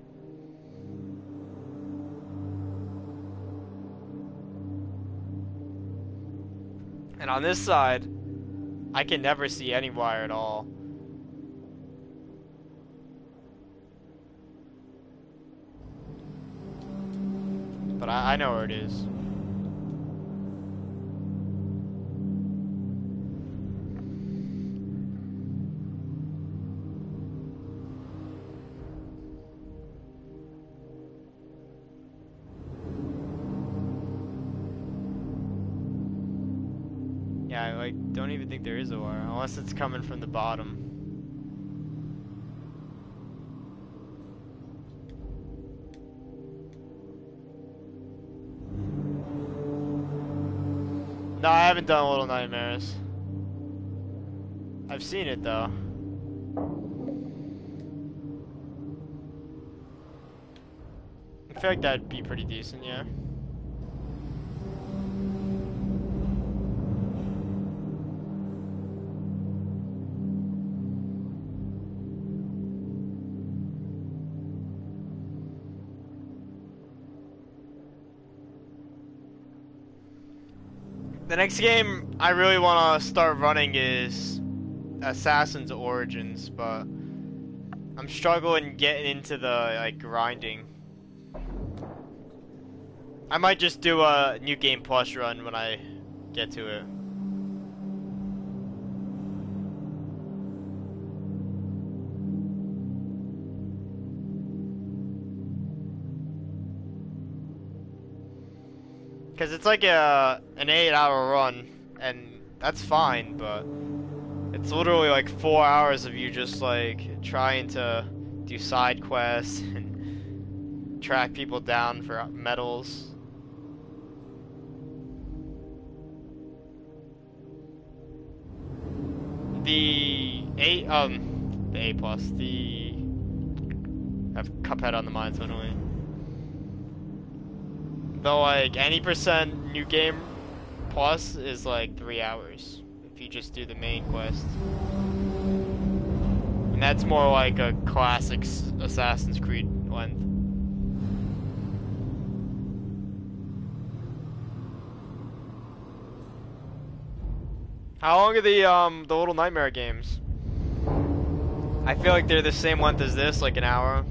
And on this side, I can never see any wire at all. But I know where it is. Yeah, I like don't even think there is a wire, unless it's coming from the bottom. No, I haven't done Little Nightmares. I've seen it though. I feel like that'd be pretty decent, yeah. The next game I really want to start running is Assassin's Origins, but I'm struggling getting into the like grinding. I might just do a New Game Plus run when I get to it. Cause it's like an 8-hour run, and that's fine, but it's literally like 4 hours of you just like trying to do side quests and track people down for medals. The A plus, I have Cuphead on the mind, so annoying. Though like any percent New Game Plus is like 3 hours if you just do the main quest. And that's more like a classic Assassin's Creed length. How long are the Little Nightmare games? I feel like they're the same length as this, like an hour.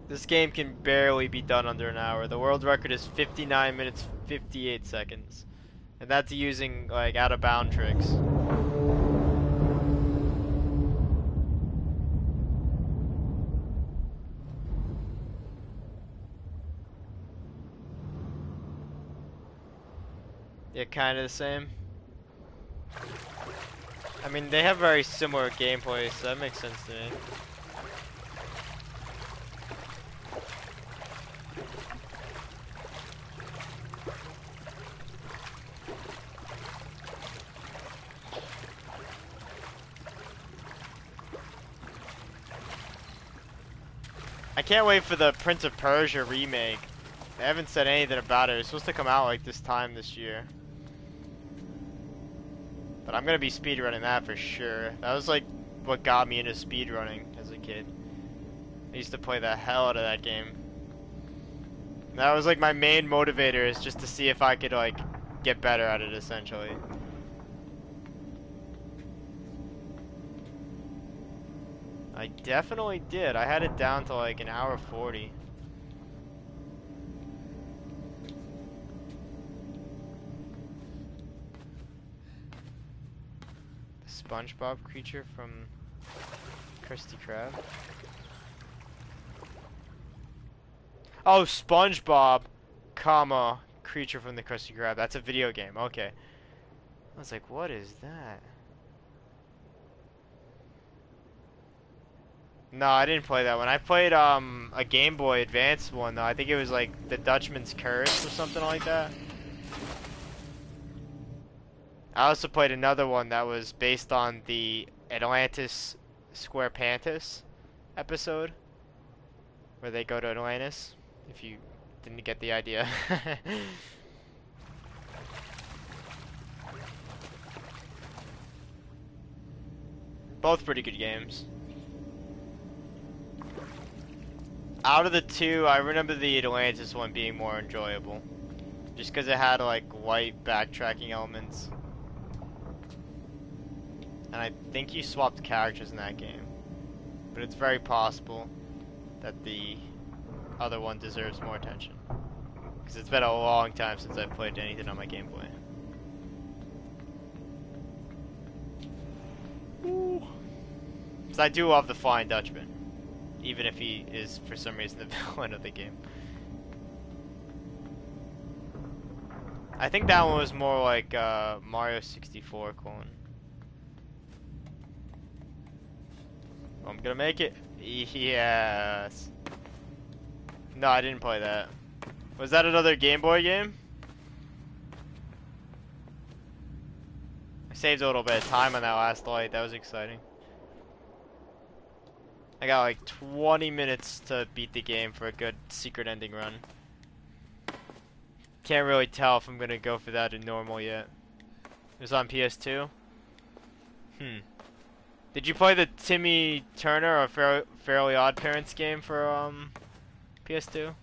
This game can barely be done under an hour. The world record is 59 minutes 58 seconds. And that's using like out of bound tricks. Yeah, kind of the same. I mean, they have very similar gameplay, so that makes sense to me. I can't wait for the Prince of Persia remake. They haven't said anything about it. It's supposed to come out like this time this year. But I'm gonna be speedrunning that for sure. That was like what got me into speedrunning as a kid. I used to play the hell out of that game. That was like my main motivator, is just to see if I could like get better at it essentially. I definitely did. I had it down to like an hour 40. The SpongeBob creature from Krusty Krab. Oh, SpongeBob, comma, creature from the Krusty Krab. That's a video game. Okay. I was like, what is that? No, I didn't play that one. I played a Game Boy Advance one though. I think it was like The Dutchman's Curse or something like that. I also played another one that was based on the Atlantis SquarePantis episode, where they go to Atlantis, if you didn't get the idea. Both pretty good games. Out of the two, I remember the Atlantis one being more enjoyable. Just because it had like white backtracking elements. And I think you swapped characters in that game. But it's very possible that the other one deserves more attention. Because it's been a long time since I've played anything on my Game Boy. So I do love the Flying Dutchman. Even if he is, for some reason, the villain of the game. I think that one was more like Mario 64 clone. I'm gonna make it. Yes. No, I didn't play that. Was that another Game Boy game? I saved a little bit of time on that last light. That was exciting. I got like 20 minutes to beat the game for a good secret ending run. Can't really tell if I'm gonna go for that in normal yet. It was on PS2? Did you play the Timmy Turner or Fairly Odd Parents game for PS2?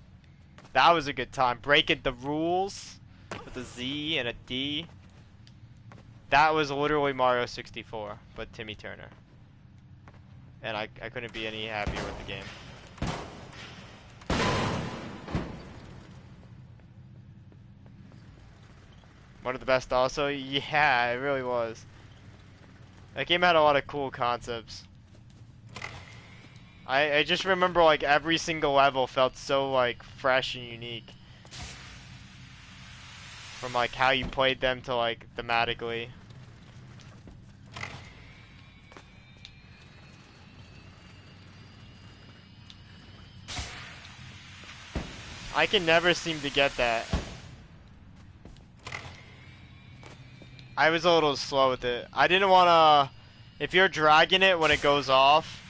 That was a good time. Breaking the rules with a Z and a D. That was literally Mario 64, but Timmy Turner. And I couldn't be any happier with the game. One of the best also? Yeah, it really was. That game had a lot of cool concepts. I just remember like every single level felt so like fresh and unique. From like how you played them to like thematically. I can never seem to get that. I was a little slow with it. I didn't wanna... If you're dragging it when it goes off,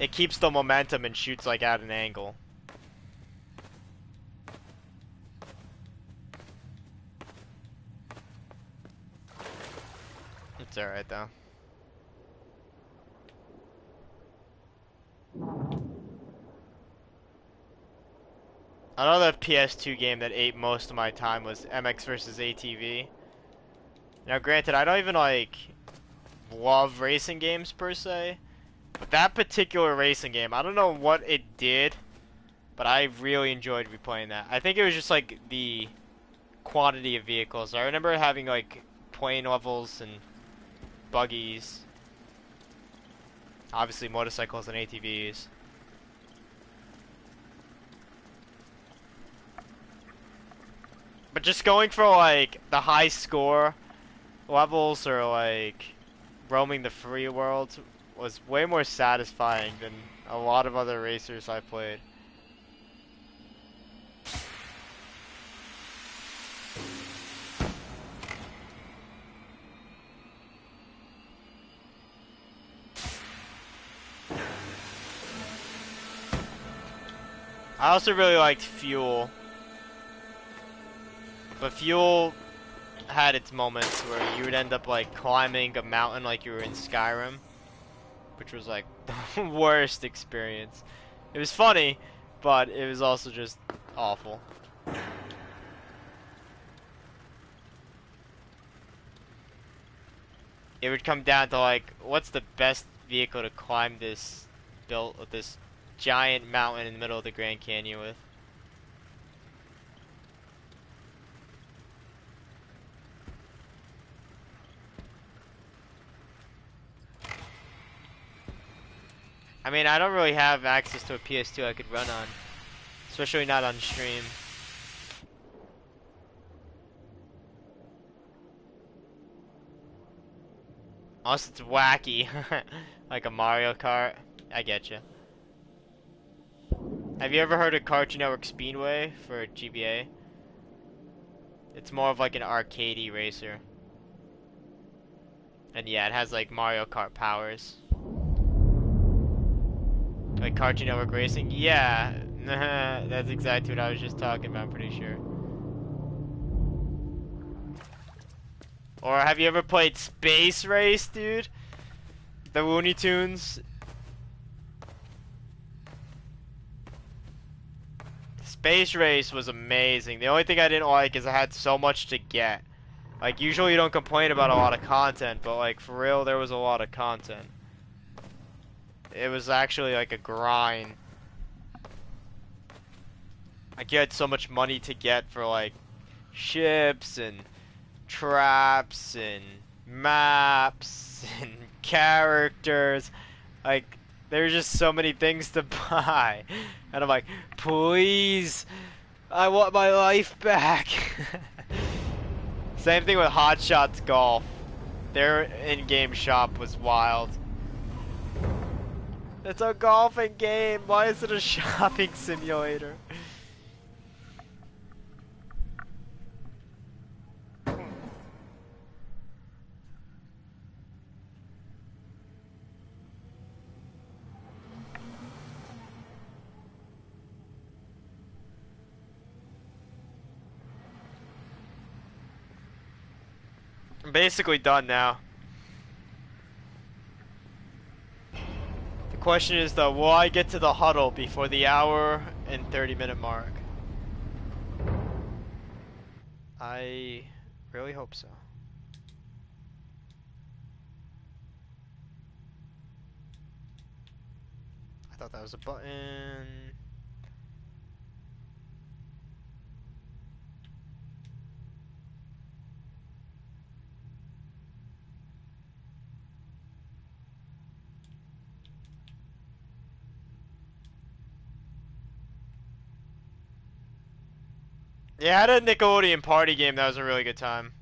it keeps the momentum and shoots like at an angle. It's alright though. Another PS2 game that ate most of my time was MX vs ATV. Now granted, I don't even like love racing games per se, but that particular racing game, I don't know what it did, but I really enjoyed replaying that. I think it was just like the quantity of vehicles. I remember having like plane levels and buggies, obviously motorcycles and ATVs. But just going for like the high score levels or like roaming the free world was way more satisfying than a lot of other racers I played. I also really liked Fuel. But Fuel had its moments where you would end up like climbing a mountain like you were in Skyrim, which was like the worst experience. It was funny, but it was also just awful. It would come down to like, what's the best vehicle to climb this giant mountain in the middle of the Grand Canyon with? I mean, I don't really have access to a PS2 I could run on, especially not on stream. Unless it's wacky, like a Mario Kart. I get you. Have you ever heard of Cartoon Network Speedway for GBA? It's more of like an arcadey racer. And yeah, it has like Mario Kart powers. Like Cartoon Network Racing? Yeah, that's exactly what I was just talking about, I'm pretty sure. Or have you ever played Space Race, dude? The Looney Tunes? Space Race was amazing. The only thing I didn't like is I had so much to get. Like, usually you don't complain about a lot of content, but like, for real, there was a lot of content. It was actually like a grind. Like, you had so much money to get for like ships and traps and maps and characters. Like, there's just so many things to buy. And I'm like, please, I want my life back. Same thing with Hot Shots Golf. Their in-game shop was wild. It's a golfing game. Why is it a shopping simulator? I'm basically done now. The question is though, will I get to the huddle before the hour and 30-minute mark? I really hope so. I thought that was a button. Yeah, I had a Nickelodeon party game that was a really good time.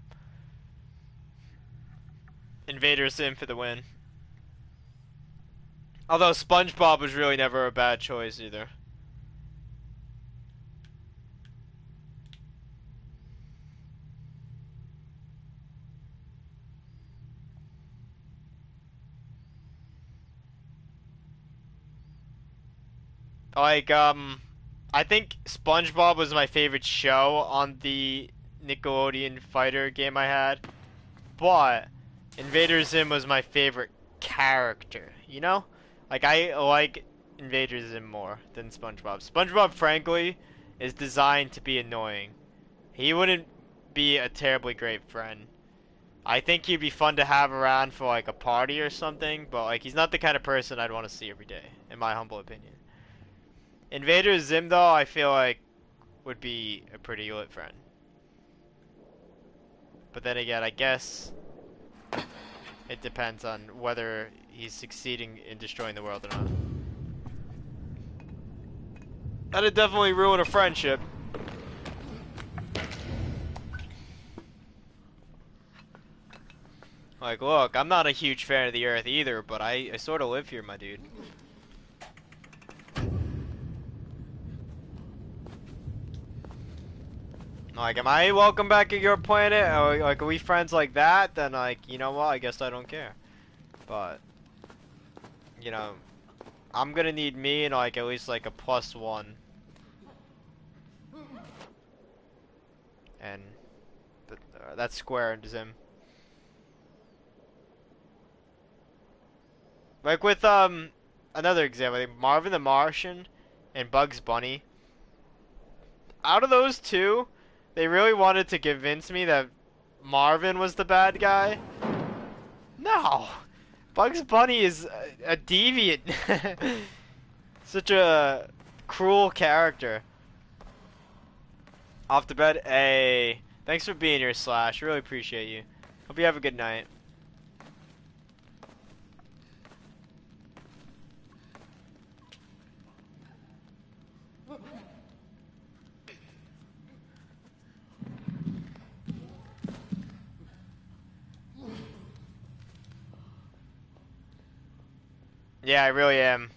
Invader Sim for the win. Although SpongeBob was really never a bad choice either. Like, I think SpongeBob was my favorite show on the Nickelodeon fighter game I had, but Invader Zim was my favorite character, you know? Like, I like Invader Zim more than SpongeBob. SpongeBob, frankly, is designed to be annoying. He wouldn't be a terribly great friend. I think he'd be fun to have around for, like, a party or something, but, like, he's not the kind of person I'd want to see every day, in my humble opinion. Invader Zim, though, I feel like would be a pretty lit friend. But then again, I guess it depends on whether he's succeeding in destroying the world or not. That'd definitely ruin a friendship. Like, look, I'm not a huge fan of the Earth either, but I sort of live here, my dude. Like, am I welcome back at your planet? Or, like, are we friends like that? Then, like, you know what? I guess I don't care. But, you know, I'm gonna need me and, like, at least, like, a +1. And that's square into Zim. Like, with, another example, like Marvin the Martian and Bugs Bunny. Out of those two, they really wanted to convince me that Marvin was the bad guy. No! Bugs Bunny is a deviant. Such a cruel character. Off to bed? Hey. Thanks for being here, Slash. Really appreciate you. Hope you have a good night. Yeah, I really am.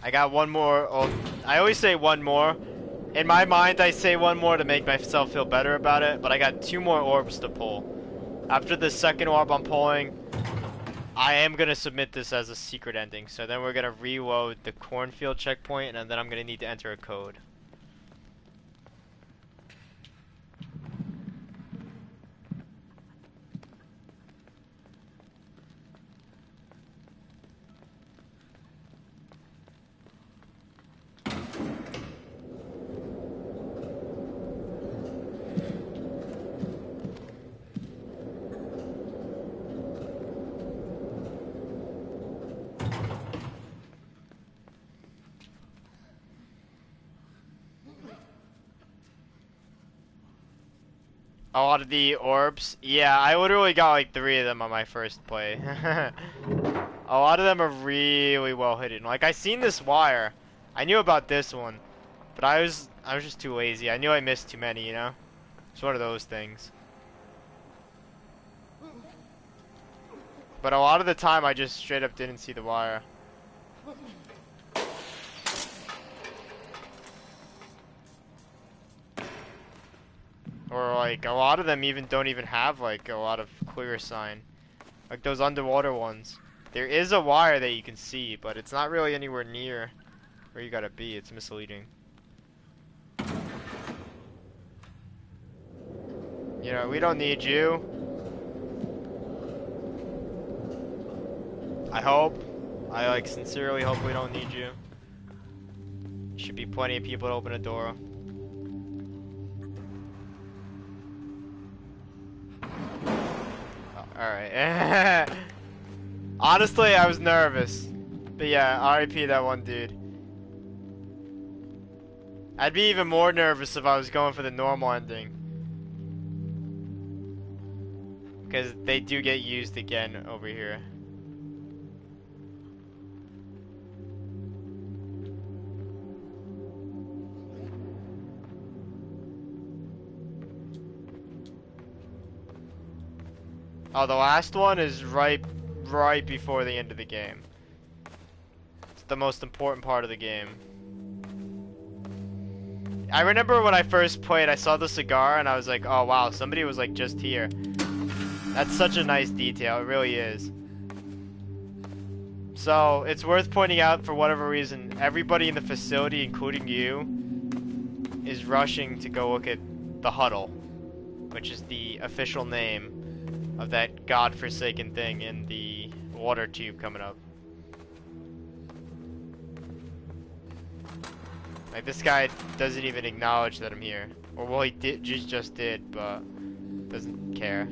I got one more. Oh, I always say one more. In my mind, I say one more to make myself feel better about it, but I got 2 more orbs to pull. After the second orb I'm pulling, I am going to submit this as a secret ending. So then we're going to reload the cornfield checkpoint, and then I'm going to need to enter a code. A lot of the orbs? Yeah, I literally got like 3 of them on my first play. A lot of them are really well hidden. Like, I seen this wire. I knew about this one. But I was just too lazy. I knew I missed too many, you know? It's one of those things. But a lot of the time I just straight up didn't see the wire. Or like a lot of them even don't even have like a lot of clear sign. Like those underwater ones. There is a wire that you can see, but it's not really anywhere near where you gotta be. It's misleading. You know, we don't need you. I hope. I like sincerely hope we don't need you. Should be plenty of people to open a door. Oh, alright. Honestly, I was nervous. But yeah, RIP that one dude. I'd be even more nervous if I was going for the normal ending. Because they do get used again over here. Oh, the last one is right before the end of the game. It's the most important part of the game. I remember when I first played, I saw the cigar and I was like, oh wow, somebody was like just here. That's such a nice detail, it really is. So, it's worth pointing out, for whatever reason, everybody in the facility, including you, is rushing to go look at the huddle, which is the official name of that godforsaken thing in the water tube coming up. Like, this guy doesn't even acknowledge that I'm here. Or, well, he just did, but doesn't care.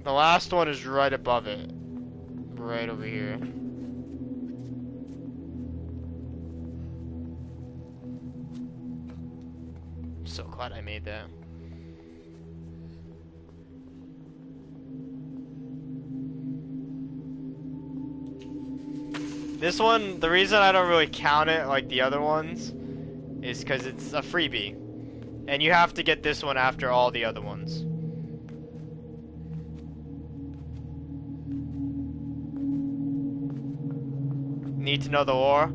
The last one is right above it. Right over here. I'm so glad I made that. This one, the reason I don't really count it like the other ones is because it's a freebie. And you have to get this one after all the other ones. Need to know the lore?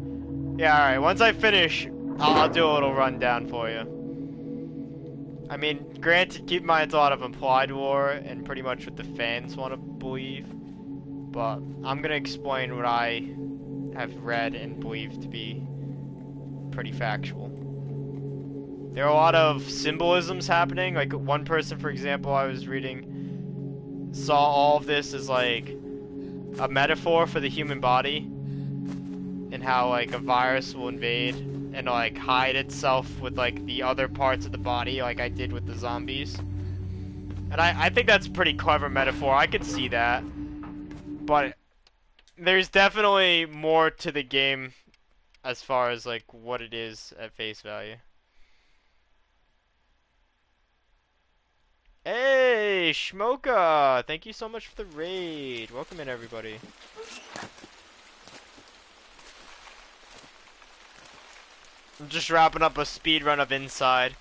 Yeah, alright, once I finish, I'll do a little rundown for you. I mean, granted, keep in mind it's a lot of implied lore and pretty much what the fans want to believe. But I'm gonna explain what I have read and believe to be pretty factual. There are a lot of symbolisms happening. Like, one person, for example, I was reading, saw all of this as like a metaphor for the human body. And how like a virus will invade and like hide itself with like the other parts of the body, like I did with the zombies. And I think that's a pretty clever metaphor. I could see that. But there's definitely more to the game as far as like what it is at face value. Hey, Shmoka! Thank you so much for the raid. Welcome in, everybody. I'm just wrapping up a speed run of Inside.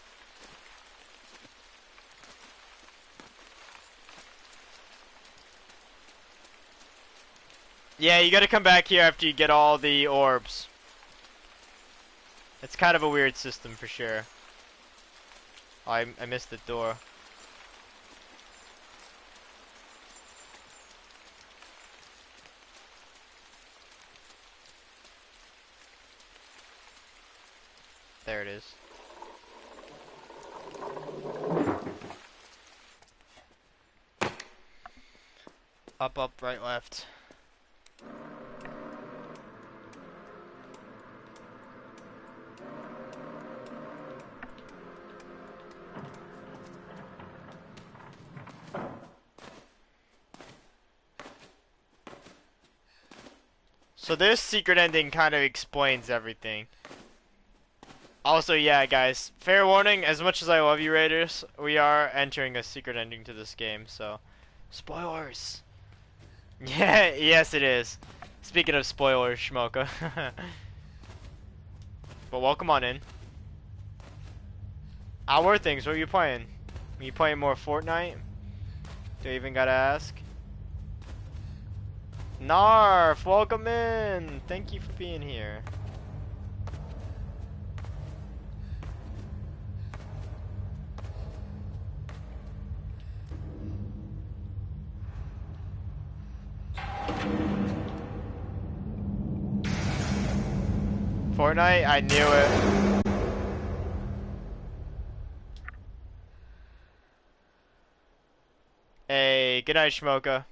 Yeah, you gotta come back here after you get all the orbs. It's kind of a weird system for sure. Oh, I missed the door. There it is. Up, up, right, left. So this secret ending kind of explains everything. Also, yeah, guys, fair warning, as much as I love you, Raiders, we are entering a secret ending to this game, so... Spoilers! Yeah, yes it is. Speaking of spoilers, Shmoka. But welcome on in. How were things? What were you playing? Were you playing more Fortnite? Do I even gotta ask? Narf, welcome in! Thank you for being here. Fortnite, I knew it. Hey, good night, Shmoka.